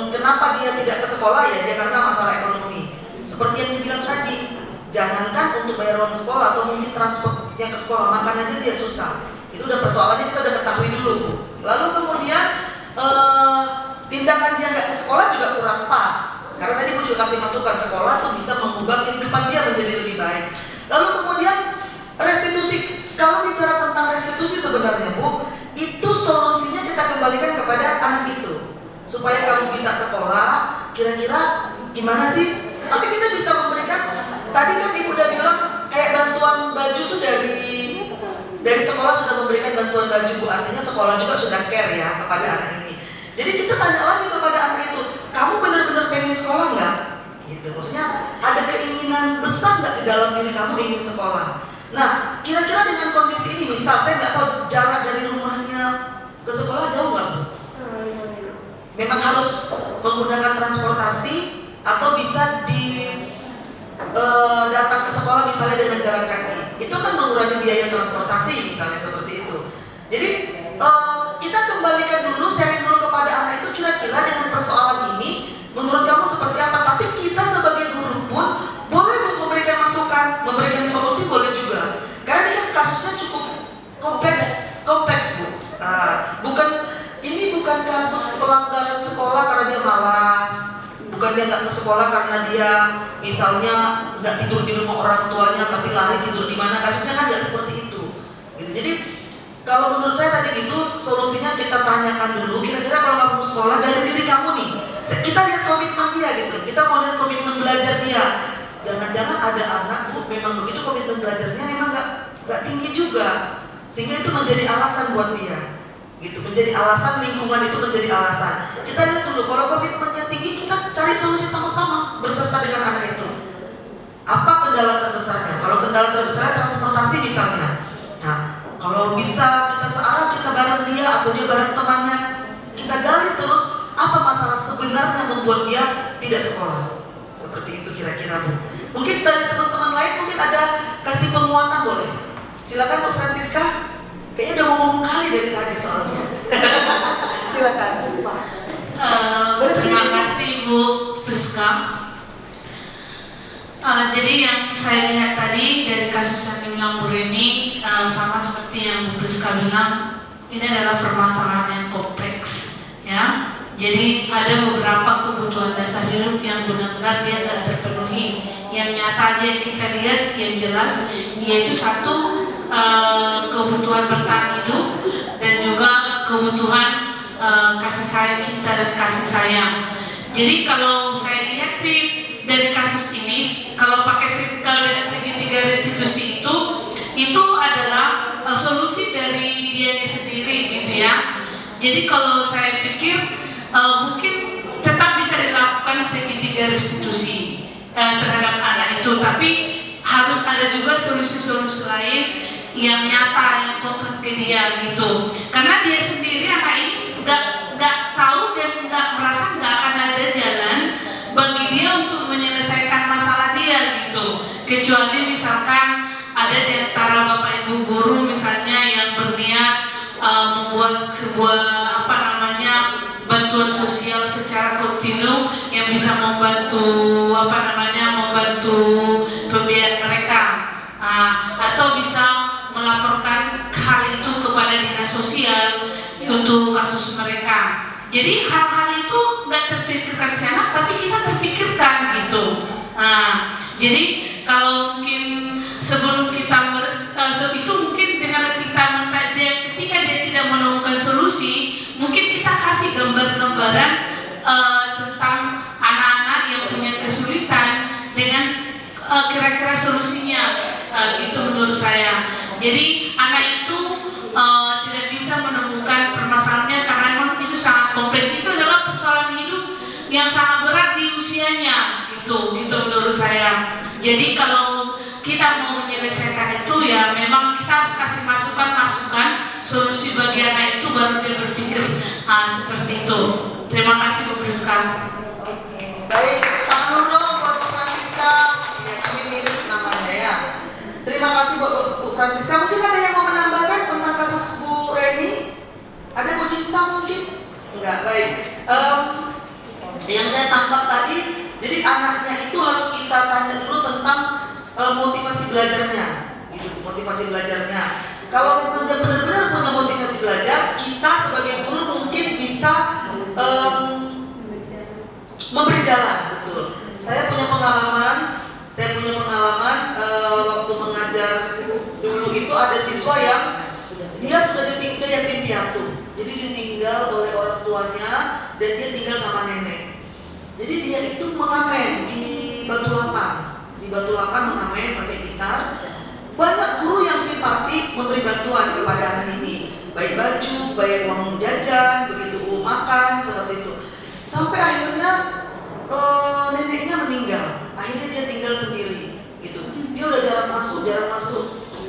kenapa dia tidak ke sekolah ya, dia karena masalah ekonomi. Seperti yang dibilang tadi, jangankan untuk bayar uang sekolah atau mungkin transportnya ke sekolah, makan aja dia susah. Itu udah persoalannya, kita udah ketahui dulu Bu. Lalu kemudian tindakan dia nggak ke sekolah juga kurang pas, karena tadi Bu juga kasih masukan sekolah tuh bisa mengubah kehidupan dia menjadi lebih baik. Lalu kemudian restitusi, kalau bicara tentang restitusi sebenarnya Bu, itu solusinya kita kembalikan kepada anak itu supaya kamu bisa sekolah. Kira-kira gimana sih? Tapi kita bisa memberikan, tadi kan Ibu udah bilang kayak bantuan baju tuh dari sekolah sudah memberikan bantuan baju Bu, artinya sekolah juga sudah care ya kepada anak ini. Jadi kita tanya lagi kepada anak itu, kamu benar-benar pengen sekolah nggak? Gitu, maksudnya ada keinginan besar nggak di dalam diri kamu ingin sekolah? Nah, kira-kira dengan kondisi ini, misal saya nggak tahu jarak dari rumahnya ke sekolah jauh nggak Bu? Memang harus menggunakan transportasi atau bisa datang ke sekolah misalnya dengan jalan kaki. Itu kan mengurangi biaya transportasi misalnya seperti itu. Jadi kita kembalikan dulu, sharing dulu kepada anak itu, kira-kira dengan persoalan ini menurut kamu seperti apa? Tapi kita sebagai guru pun boleh memberikan masukan, memberikan solusi boleh juga. Karena ini kan kasusnya cukup kompleks Bu. Ini bukan kasus pelanggaran sekolah karena dia malas, bukan dia nggak ke sekolah karena dia misalnya nggak tidur di rumah orang tuanya tapi lari tidur di mana. Kasusnya kan nggak seperti itu. Gitu. Jadi kalau menurut saya tadi gitu, solusinya kita tanyakan dulu, kira-kira kalau kamu sekolah dari diri kamu nih, kita lihat komitmen dia gitu, kita mau lihat komitmen belajar dia. Jangan-jangan ada anak Bu memang begitu komitmen belajarnya memang nggak tinggi juga, sehingga itu menjadi alasan buat dia. Gitu, menjadi alasan, lingkungan itu menjadi alasan. Kita lihat dulu, kalau komitmennya tinggi, kita cari solusi sama-sama berserta dengan anak itu. Apa kendala terbesarnya? Kalau kendala terbesarnya transportasi misalnya. Nah, kalau bisa kita searah, kita bareng dia atau dia bareng temannya, kita gali terus apa masalah sebenarnya membuat dia tidak sekolah. Seperti itu kira-kira Bu. Mungkin dari teman-teman lain mungkin ada kasih penguatan boleh. Silakan Bu Francisca. Kayaknya udah ngomong kali dari tadi soalnya. Silakan. Terima kasih Bu Priska. Jadi yang saya lihat tadi dari kasus yang dibilang Bu Reni, sama seperti yang Bu Priska bilang, ini adalah permasalahan yang kompleks, ya. Jadi ada beberapa kebutuhan dasar hidup yang benar-benar dia tidak terpenuhi. Yang nyata aja yang kita lihat, yang jelas, yaitu satu, kebutuhan bertahan hidup dan juga kebutuhan kasih sayang kita dan kasih sayang. Jadi kalau saya lihat sih dari kasus ini, kalau pakai segitiga restitusi itu itu adalah solusi dari dia sendiri gitu ya. Jadi kalau saya pikir mungkin tetap bisa dilakukan segitiga restitusi terhadap anak itu, tapi harus ada juga solusi-solusi lain yang nyata, yang konkret ke dia gitu. Karena dia sendiri anak ini nggak tahu dan nggak merasa nggak akan ada jalan bagi dia untuk menyelesaikan masalah dia gitu. Kecuali misalkan ada di antara bapak ibu guru misalnya yang berniat membuat sebuah bantuan sosial secara kontinu yang bisa membantu membantu pembiayaan mereka, atau bisa melaporkan hal itu kepada dinas sosial untuk kasus mereka. Jadi hal-hal itu nggak terpikirkan si anak, tapi kita terpikirkan gitu. Jadi kalau mungkin sebelum kita itu mungkin dengan ketika dia tidak menemukan solusi, mungkin kita kasih gambar-gambaran tentang anak-anak yang punya kesulitan dengan kira-kira solusinya, itu menurut saya. Jadi anak itu tidak bisa menemukan permasalahannya karena memang itu sangat kompleks. Itu adalah persoalan hidup yang sangat berat di usianya, gitu menurut saya. Jadi kalau kita mau menyelesaikan itu ya memang kita harus kasih masukan solusi bagi anak itu, baru dia berpikir seperti itu. Terima kasih Bu Priska. Baik, tangan dulu dong buat Bu Francisca. Ya, kami mirip namanya ya. Terima kasih buat Bu Francisca. Mungkin ada yang mau menambahkan tentang kasus Bu Reni? Ada Bu Cinta mungkin? Enggak, baik. Yang saya tangkap tadi, jadi anaknya itu harus kita tanya dulu tentang motivasi belajarnya, gitu, motivasi belajarnya. Kalau memang dia benar-benar punya motivasi belajar, kita sebagai guru mungkin bisa memberi jalan, betul. Saya punya pengalaman waktu mengajar dulu itu ada siswa yang dia sudah ditinggal yatim piatu, jadi ditinggal oleh orang tuanya dan dia tinggal sama nenek. Jadi dia itu mengamen di Batu Lapan mengamen pakai gitar. Banyak guru yang simpatik memberi bantuan kepada anak ini, baik baju, baik uang jajan, begitu uang makan, seperti itu. Sampai akhirnya neneknya meninggal. Akhirnya dia tinggal sendiri, gitu. Dia udah jarang masuk.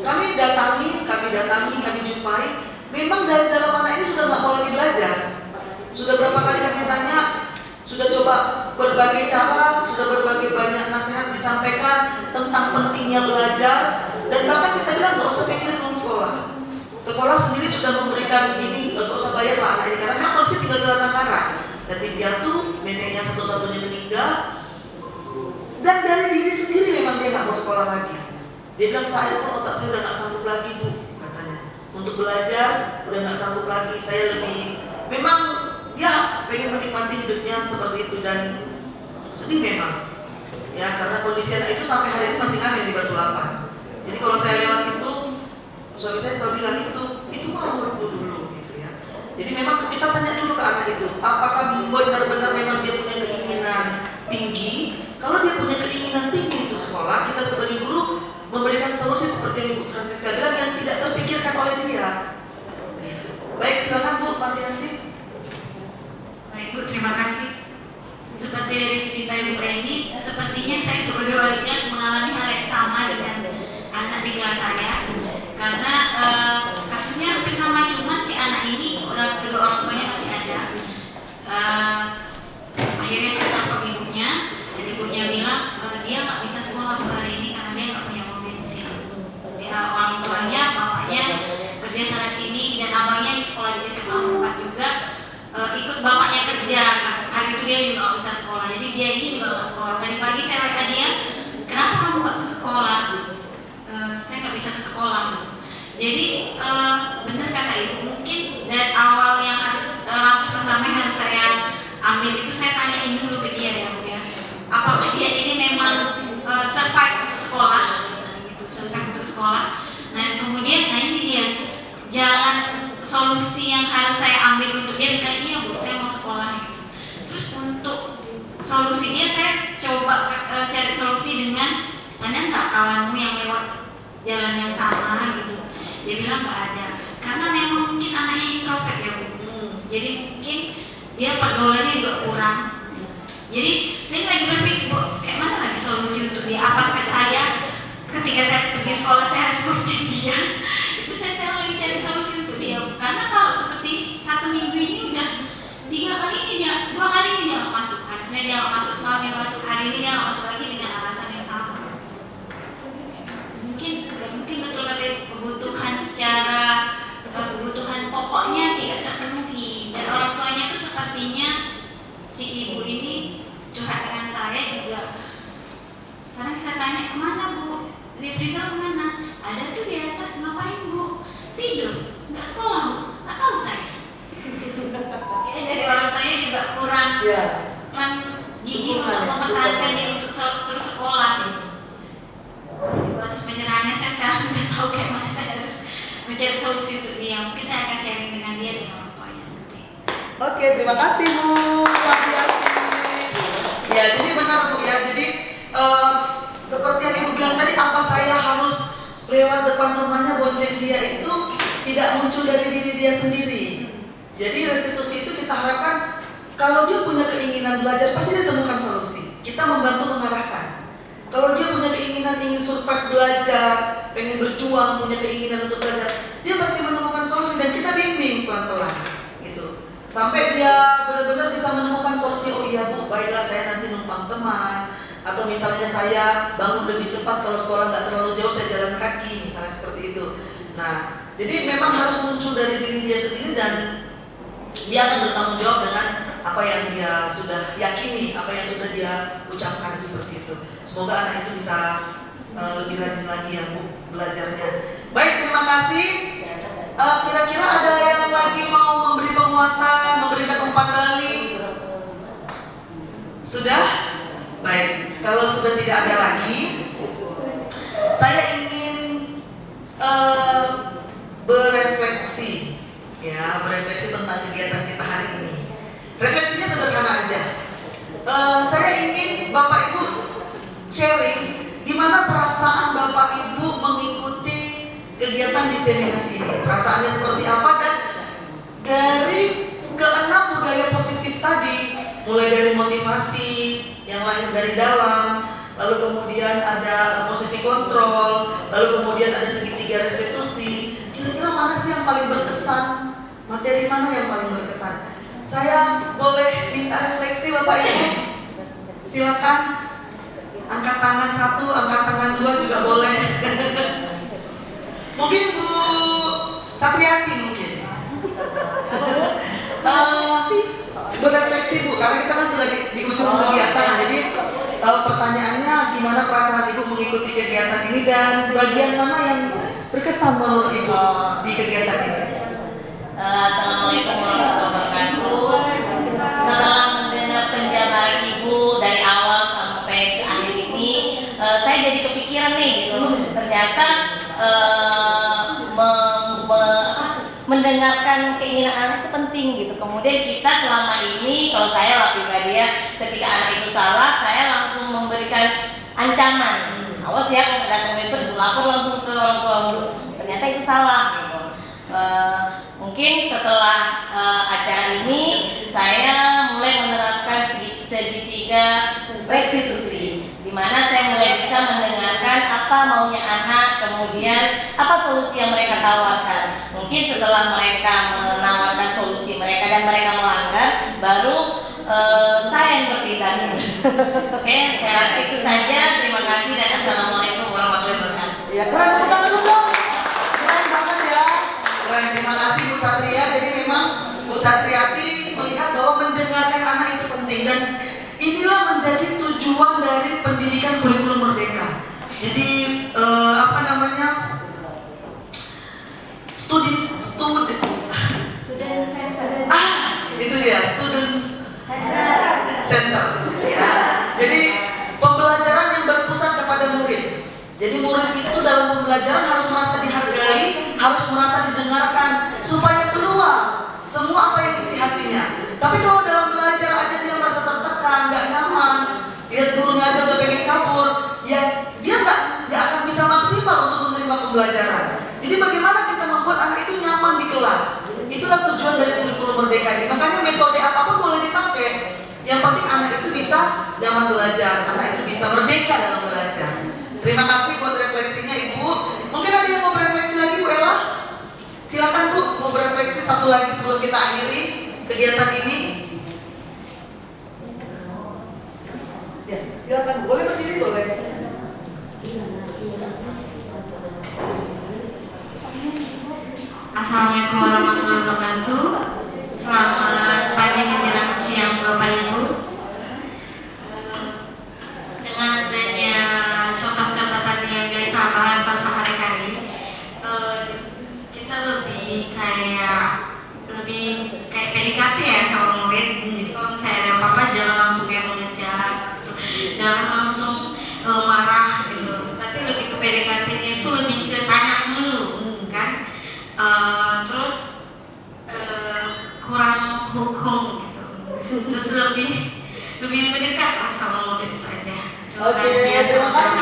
Kami datangi, kami jumpai. Memang dari dalam anak ini sudah nggak mau lagi belajar. Sudah berapa kali kami tanya, sudah coba berbagai cara, sudah berbagai banyak nasihat disampaikan tentang pentingnya belajar, dan bahkan kita bilang nggak usah pikirin uang sekolah. Sekolah sendiri sudah memberikan ini, nggak usah bayar lah anak ini karena memang kondisi tinggal sebatang kara. Yatim piatu, neneknya satu-satunya meninggal, dan dari diri sendiri memang dia nggak mau sekolah lagi. Dia bilang saya pun otak saya udah nggak sanggup lagi Bu, katanya, untuk belajar udah nggak sanggup lagi. Saya lebih memang ya pengen menikmati hidupnya seperti itu, dan sedih memang ya karena kondisi anak itu sampai hari ini masih ngamen di Batu Lapan. Jadi kalau saya lewat situ, suami saya selalu bilang itu mah muridku dulu gitu ya. Jadi memang kita tanya dulu ke anak itu, apakah benar-benar memang dia punya keinginan tinggi. Kalau dia punya keinginan tinggi untuk sekolah, kita sebagai guru memberikan solusi seperti yang Bu Francisca bilang yang tidak terpikirkan oleh dia gitu. Baik, silakan Bu Mardiasi. Baik Bu, terima kasih. Seperti dari cerita Ibu Reni, sepertinya saya sebagai wali kelas mengalami hal yang sama dengan anak di kelas saya. Karena kasusnya hampir sama, cuman si anak ini kedua orang tuanya masih ada. Akhirnya saya telepon ibunya, dan ibunya bilang dia nggak bisa sekolah hari ini karena dia nggak punya uang bensin. Orang tuanya, bapaknya kerja sana sini, dan abangnya yang sekolah di SMA 4 juga ikut bapaknya kerja. Hari itu dia juga nggak bisa sekolah, jadi dia ini juga nggak sekolah. Tadi pagi saya WA dia, kenapa kamu nggak ke sekolah? Saya nggak bisa ke sekolah. Jadi benar kata ibu, mungkin dari awal yang harus langkah pertama yang harus saya ambil itu saya tanyain dulu ke dia ya Bu ya, apakah dia ini memang survive untuk sekolah, gitu, survive untuk sekolah. Nah kemudian, nah ini dia jalan solusi yang harus saya ambil untuk dia, misalnya iya Bu saya mau sekolah gitu. Terus untuk solusinya saya coba cari solusi dengan, ada nggak kawanmu yang lewat jalan yang sama gitu. Dia bilang nggak ada, karena memang mungkin anaknya introvert ya Bu. Jadi mungkin dia pergaulannya juga kurang. Jadi saya lagi berpikir, Bu, kayak mana lagi solusi untuk dia? Apa saya ketika saya pergi sekolah saya harus bonceng dia? Itu saya sekarang lagi cari solusi untuk dia. Karena kalau seperti 1 minggu ini udah 3 kali ini dia, 2 kali ini dia nggak masuk. Harusnya dia nggak masuk, semalam dia masuk, hari ini dia nggak masuk lagi dengan alasan yang sama. Mungkin betul kata kebutuhan secara kebutuhan pokoknya tidak terpenuhi, dan orang tuanya itu sepertinya si ibu ini curhat dengan saya juga. Karena saya tanya, kemana Bu? Rizal kemana? Ada tuh di atas, ngapain Bu? Tidur, nggak sekolah Bu? Nggak tahu saya. Kayaknya dari orang tuanya juga kurang gigih untuk mempertahankan dia untuk terus sekolah gitu. Batas pencerahannya saya sekarang sudah tahu kayak mana saya harus mencari solusi untuk dia. Mungkin saya akan sharing dengan dia dan orang tuanya nanti. Oke, terima kasih Bu Wadiasi. Ya, jadi benar Bu ya. Jadi seperti yang Ibu bilang tadi, apa saya harus lewat depan rumahnya bonceng dia, itu tidak muncul dari diri dia sendiri. Jadi restitusi itu kita harapkan kalau dia punya keinginan belajar, pasti dia temukan solusi. Kita membantu mengarahkan. Kalau dia punya keinginan ingin survive belajar, pengen berjuang, punya keinginan untuk belajar, dia pasti menemukan solusi dan kita bimbing pelan-pelan gitu. Sampai dia benar-benar bisa menemukan solusi. Oh iya Bu, baiklah saya nanti numpang teman, atau misalnya saya bangun lebih cepat kalau sekolah nggak terlalu jauh, saya jalan kaki, misalnya seperti itu. Nah, jadi memang harus muncul dari diri dia sendiri dan dia akan bertanggung jawab dengan apa yang dia sudah yakini, apa yang sudah dia ucapkan seperti itu. Semoga anak itu bisa lebih rajin lagi ya Bu belajarnya. Baik, terima kasih. Kira-kira ada yang lagi mau memberi penguatan, memberikan umpan balik? Sudah? Baik, kalau sudah tidak ada lagi, saya ingin berefleksi, ya, berefleksi tentang kegiatan kita hari ini. Refleksinya sederhana aja. Saya ingin Bapak Ibu sharing gimana perasaan Bapak Ibu mengikuti kegiatan diseminasi ini. Perasaannya seperti apa, dan dari ke-6 budaya positif tadi, mulai dari motivasi yang lahir dari dalam, lalu kemudian ada posisi kontrol, lalu kemudian ada segitiga restitusi. Kira-kira mana sih yang paling berkesan? Materi mana yang paling berkesan? Saya boleh minta refleksi Bapak Ibu? Silakan. Angkat tangan 1, angkat tangan 2 juga boleh. Mungkin Bu Satriati mungkin. Berefleksi Bu, karena kita kan sudah di ujung kegiatan. Jadi pertanyaannya gimana perasaan Ibu mengikuti kegiatan ini dan bagian mana yang berkesan menurut Ibu di kegiatan ini? Assalamualaikum warahmatullahi wabarakatuh. Setelah mendengar penjabaran Ibu dari awal sampai ke akhir ini, saya jadi kepikiran nih gitu. Ternyata mendengarkan keinginan anak itu penting gitu. Kemudian kita selama ini, kalau saya lah pribadi ya, ketika anak itu salah, saya langsung memberikan ancaman. Awas ya, kalau datang besok lapor langsung ke orang tua. Ternyata itu salah gitu. Mungkin setelah acara ini saya mulai menerapkan segitiga restitusi, di mana saya mulai bisa mendengarkan apa maunya anak, kemudian apa solusi yang mereka tawarkan. Mungkin setelah mereka menawarkan solusi mereka dan mereka melanggar, baru saya yang bertindak. Oke, saya rasa itu saja. Terima kasih dan assalamualaikum warahmatullahi wabarakatuh. Ya, keren, tepuk tangan dulu dong. Keren banget ya. Keren, terima kasih Bu Satria. Jadi memang Bu Satriati melihat bahwa mendengarkan anak itu penting, dan inilah menjadi tujuan dari pendidikan kurikulum merdeka. Jadi itu dia students center ya. Jadi pembelajaran yang berpusat kepada murid. Jadi murid itu dalam pembelajaran harus merasa dihargai, harus merasa didengarkan supaya keluar semua apa yang isi hatinya. Tapi kalau dalam belajar aja dia merasa tertekan, nggak nyaman, lihat gurunya aja udah pengen kabur, ya dia nggak akan bisa maksimal untuk menerima lingkungan pembelajaran. Jadi bagaimana kita membuat anak itu nyaman di kelas? Itulah tujuan dari kurikulum merdeka ini. Makanya metode apapun boleh dipakai. Yang penting anak itu bisa nyaman belajar, anak itu bisa merdeka dalam belajar. Terima kasih buat refleksinya Ibu. Mungkin ada yang mau berefleksi lagi Bu Ella? Silakan Bu, mau berefleksi satu lagi sebelum kita akhiri kegiatan ini. Ya, silakan. Boleh berdiri, boleh. Assalamualaikum warahmatullahi wabarakatuh. Selamat pagi menjelang siang Bapak Ibu. Dengan adanya contoh-contoh yang biasa bahasa sehari-hari, kita lebih kayak PDKT ya sama murid. Jadi kalau misalnya ada apa-apa jangan langsung kayak mengejas, gitu. Jangan langsung marah gitu. Tapi lebih ke PDKT-nya itu lebih ke tanya dulu, kan? Terus kurang hukum gitu, terus lebih mendekat lah sama murid itu aja. Terima kasih ya, Terima kasih.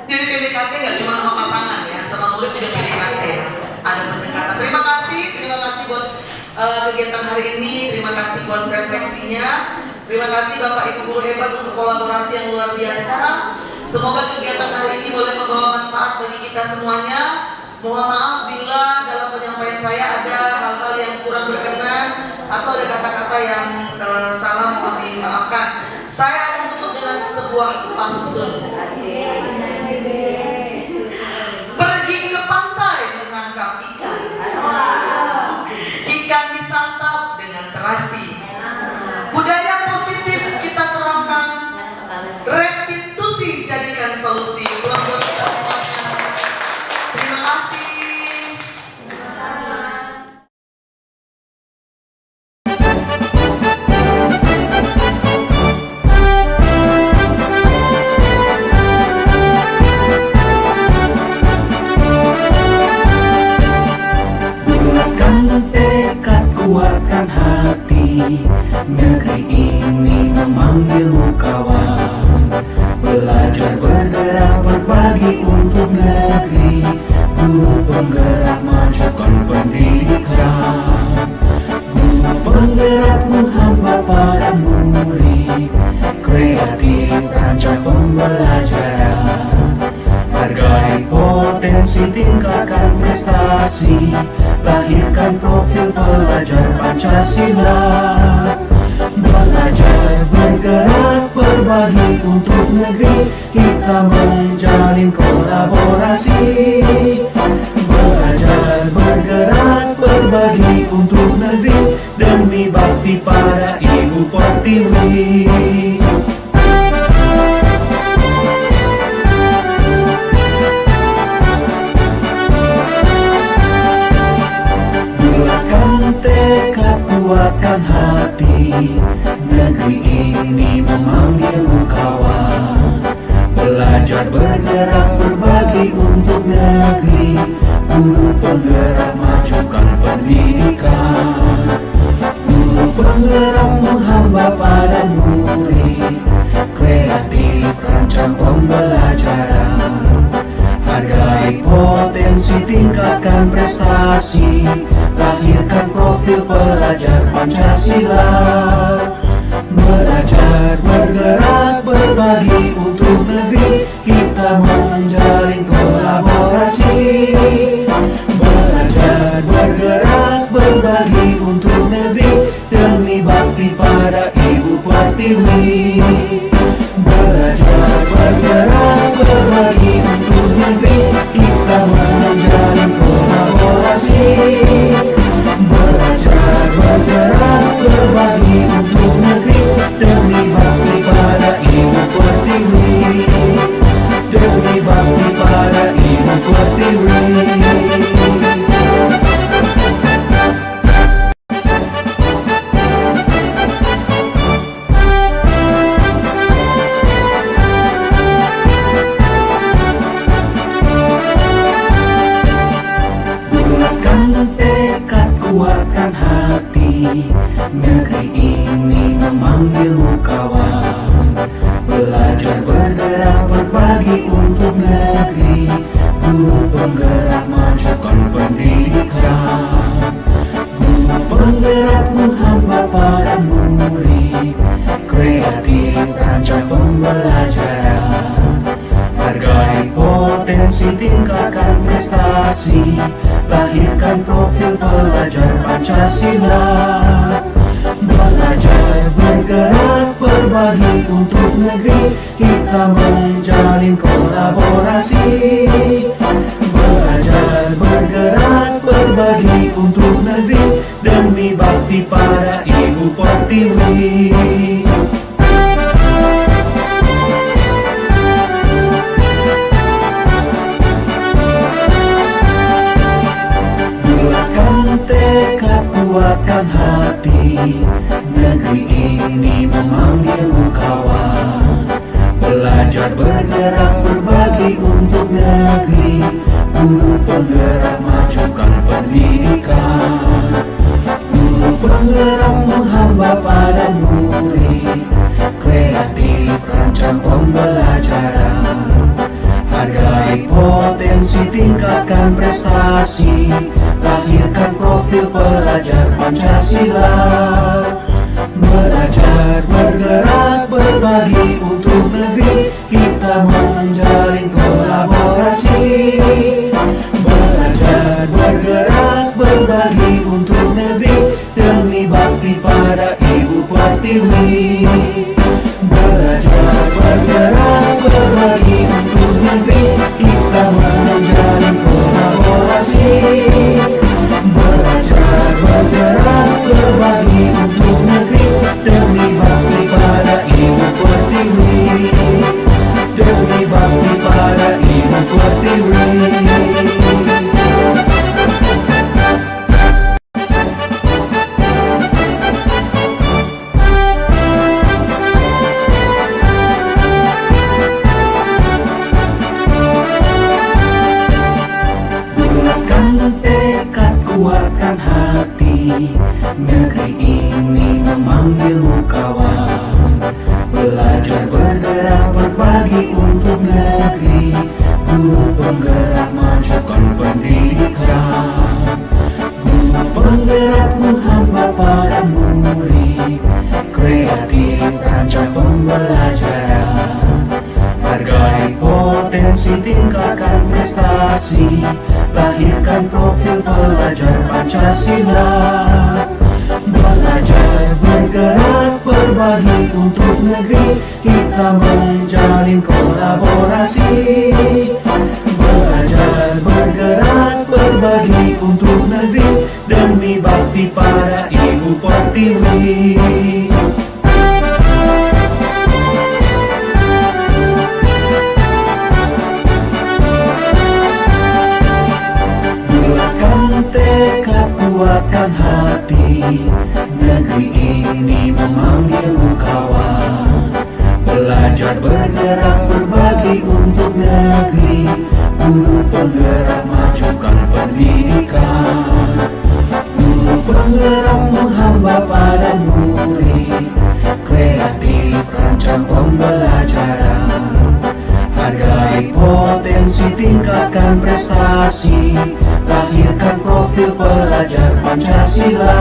Jadi PDKT nggak cuma sama pasangan ya, sama murid juga PDKT ya. Ada pendekatan. Terima kasih buat kegiatan hari ini. Terima kasih buat refleksinya. Terima kasih Bapak Ibu guru hebat untuk kolaborasi yang luar biasa. Semoga kegiatan hari ini boleh membawa manfaat bagi kita semuanya. Mohon maaf bila dalam penyampaian saya ada hal-hal yang kurang berkenan atau ada kata-kata yang salah, mohon dimaafkan. Saya akan tutup dengan sebuah pantun. Pergi ke pantai menangkap ikan. Ikan disantap dengan terasi. Budaya positif kita terapkan. Restitusi jadikan solusi. Buat kita semuanya. Terima kasih. Bulatkan tekad, kuatkan hati. Negeri ini memanggilmu kawan. Belajar bergerak berbagi untuk negeri. Guru penggerak majukan pendidikan. Guru penggerak menghamba para murid. Kreatif rancang pembelajaran. Hargai potensi, tingkatkan prestasi. Lahirkan profil pelajar Pancasila. Belajar bergerak berbagi untuk negeri. Kita menjalin kolaborasi. Belajar bergerak berbagi untuk negeri. Demi bakti pada Ibu Pertiwi. Tekad, kuatkan hati. Negeri ini memanggilmu kawan. Belajar bergerak berbagi untuk negeri. Guru penggerak majukan pendidikan. Guru penggerak menghamba pada murid. Kreatif rancang pembelajaran. Hargai potensi, tingkatkan prestasi. Lahirkan profil pelajar Pancasila. Belajar bergerak berbagi untuk negeri. Kita menjalin kolaborasi. Belajar bergerak berbagi untuk negeri. Demi bakti pada Ibu Pertiwi. Belajar bergerak berbagi untuk negeri. Kita menjalin kolaborasi. Belajar bergerak berbagi untuk negeri. Demi bakti pada Ibu Pertiwi. Demi bakti pada Ibu Pertiwi. Tekad, kuatkan hati. Negeri ini memanggilmu kawan. prestasi, lahirkan profil pelajar Pancasila. Belajar, bergerak, berbagi untuk negeri, kita menjalin kolaborasi. Belajar, bergerak, berbagi untuk negeri, demi bakti pada Ibu Pertiwi. Tekad, kuatkan hati, negeri ini memanggilmu kawan. Belajar, bergerak, berbagi untuk negeri, guru penggerak, majukan pendidikan. Guru penggerak menghamba pada murid, kreatif rancang pembelajaran. Hargai potensi, tingkatkan prestasi, lahirkan profil pelajar Pancasila. Belajar, bergerak, berbagi untuk negeri, kita menjalin kolaborasi. Belajar, bergerak, berbagi untuk negeri, demi bakti pada Ibu Pertiwi. Belajar, bergerak, berbagi untuk negeri, kita menjalin kolaborasi. Belajar, bergerak, berbagi untuk negeri, demi bakti pada Ibu Pertiwi. Demi bakti pada Ibu Pertiwi. Tekad, kuatkan hati, negeri ini memanggilmu kawan. Belajar, bergerak, berbagi untuk negeri, guru penggerak, majukan pendidikan. Guru penggerak menghamba pada murid, kreatif rancang pembelajaran. Hargai potensi, tingkatkan prestasi, lahirkan profil pelajar Pancasila. Belajar, bergerak, berbagi untuk negeri, kita menjalin kolaborasi. Belajar, bergerak, berbagi untuk negeri, demi bakti pada Ibu Pertiwi. Tekad, kuatkan hati, negeri ini memanggilmu kawan. Belajar, bergerak, berbagi untuk negeri, guru penggerak, majukan pendidikan. Guru penggerak menghamba pada murid, kreatif rancang pembelajaran. Hargai potensi, tingkatkan prestasi, lahirkan profil pelajar Pancasila.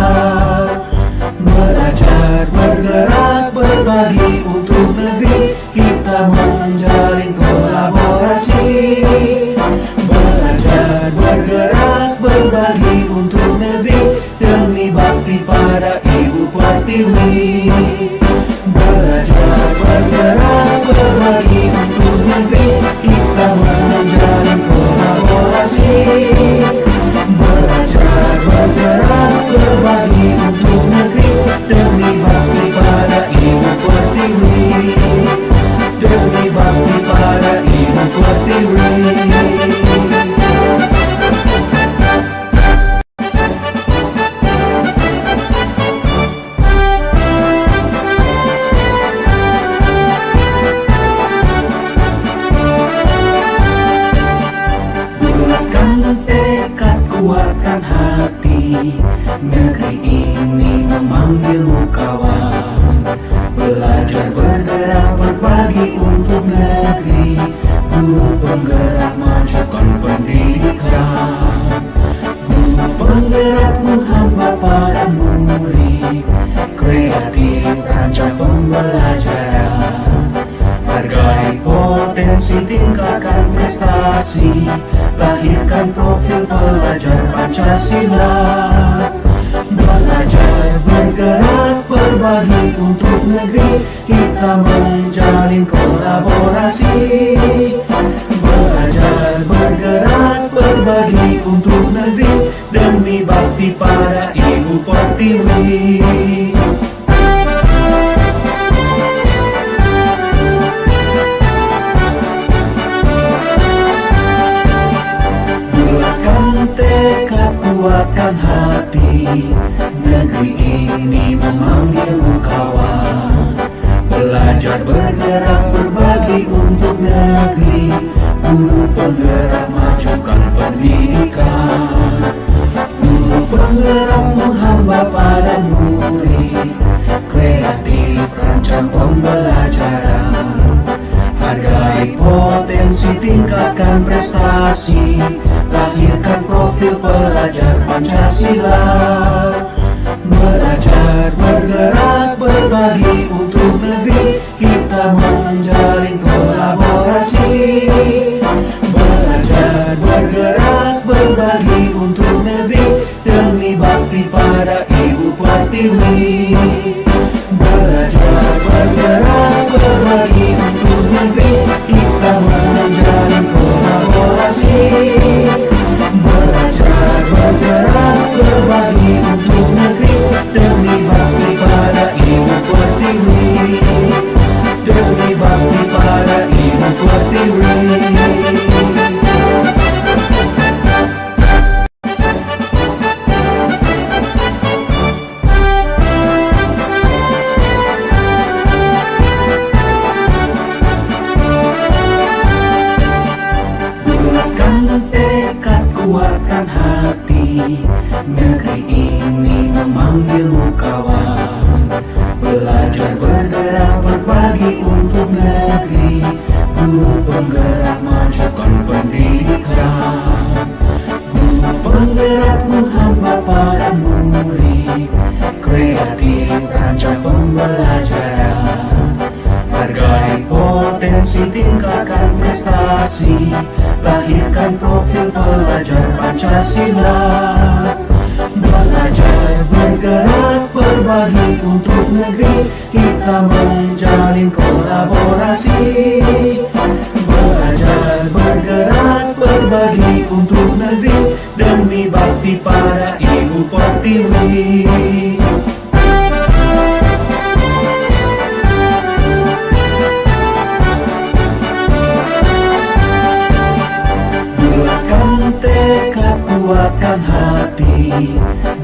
Belajar, bergerak, berbagi untuk negeri, kita menjalin kolaborasi. Belajar, bergerak, berbagi untuk negeri, demi bakti pada Ibu Pertiwi. Belajar, bergerak, berbagi untuk negeri, kita menjalin kolaborasi. Belajar, bergerak, berbagi untuk negeri, demi bakti pada Ibu Pertiwi. Demi bakti pada Ibu Pertiwi. Tekad, kuatkan hati, negeri ini memanggilmu kawan. Belajar, bergerak, berbagi untuk negeri, guru penggerak, majukan pendidikan. Guru penggerak menghamba pada murid, kreatif rancang pembelajaran. Hargai potensi, tingkatkan prestasi, lahirkan profil pelajar Pancasila. Belajar, bergerak, berbagi untuk negeri, kita menjalin kolaborasi. Belajar, bergerak, berbagi untuk negeri, demi bakti pada Ibu Pertiwi. Bulatkan tekad, kuatkan hati, negeri ini memanggilmu kawan. Belajar, bergerak, berbagi untuk negeri, guru penggerak, majukan pendidikan. Guru penggerak menghamba pada murid, kreatif rancang pembelajaran. Hargai potensi, tingkatkan prestasi, lahirkan profil pelajar Pancasila. Belajar, bergerak, berbagi untuk negeri, kita menjalin kolaborasi. Belajar, bergerak, berbagi untuk negeri, demi bakti pada Ibu Pertiwi. Belajar, bergerak, berbagi untuk negeri, kita menjalin kolaborasi. Belajar, bergerak, berbagi untuk negeri, demi bakti pada Ibu Pertiwi. Demi bakti pada Ibu Pertiwi. Tekad, kuatkan hati, negeri ini memanggilmu kawan. Belajar, bergerak, berbagi untuk negeri, guru penggerak, majukan pendidikan. Guru penggerak menghamba pada murid, kreatif rancang pembelajaran. Hargai potensi, tingkatkan prestasi, lahirkan profil pelajar Pancasila. Belajar, bergerak, berbagi untuk negeri, kita menjalin kolaborasi. Belajar, bergerak, berbagi untuk negeri, demi bakti pada Ibu Pertiwi. Tekad, kuatkan hati,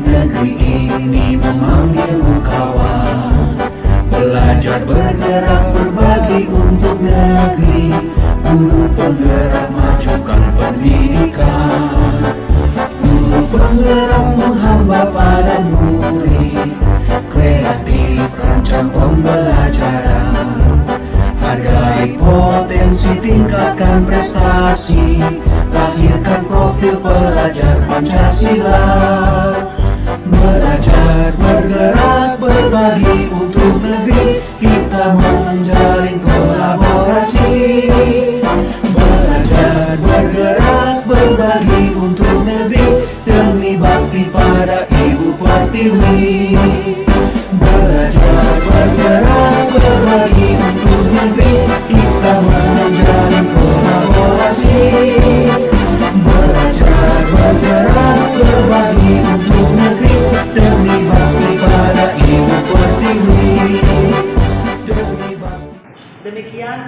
negeri ini memanggilmu kawan. Belajar, bergerak, berbagi untuk negeri, guru penggerak, majukan pendidikan. Guru penggerak menghamba pada murid, kreatif rancang pembelajaran. Hargai potensi, tingkatkan prestasi, lahirkan profil pelajar Pancasila. Belajar, bergerak, berbagi untuk negeri, kita menjalin kolaborasi. Belajar, bergerak, berbagi untuk negeri, demi bakti pada Ibu Pertiwi. Belajar, bergerak, berbagi untuk negeri, kita menjalin kolaborasi. Belajar, bergerak, berbagi untuk negeri, demi bakti pada Ibu Pertiwi. Demi bakti. Demikian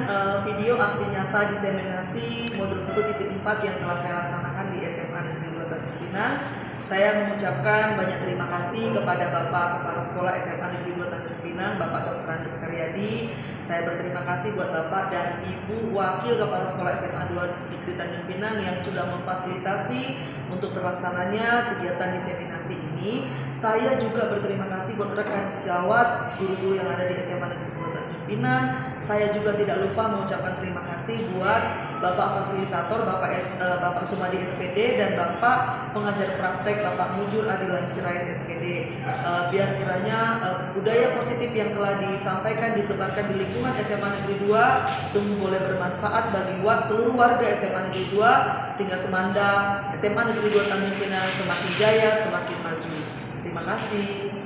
video aksi nyata diseminasi modul 1.4 yang telah saya laksanakan di SMA Negeri 2 Tanjung Pinang. Saya mengucapkan banyak terima kasih kepada Bapak Kepala Sekolah SMA Negeri 2 Tanjung Pinang, Bapak Dr. Andes Karyadi. Saya berterima kasih buat Bapak dan Ibu Wakil Kepala Sekolah SMA 2 Negeri Tanjung Pinang yang sudah memfasilitasi untuk terlaksananya kegiatan diseminasi ini. Saya juga berterima kasih buat rekan sejawat, guru-guru yang ada di SMA Negeri 2 Tanjung Pinang. Saya juga tidak lupa mengucapkan terima kasih buat Bapak Fasilitator, Bapak Sumadi SPD, dan Bapak Pengajar Praktek, Bapak Mujur Adilan Sirait SPD. Biar kiranya budaya positif yang telah disampaikan, disebarkan di lingkungan SMA Negeri 2 sungguh boleh bermanfaat bagi seluruh warga SMA Negeri 2, sehingga Semanda SMA Negeri 2 Tanjung Pinang semakin jaya, semakin maju. Terima kasih.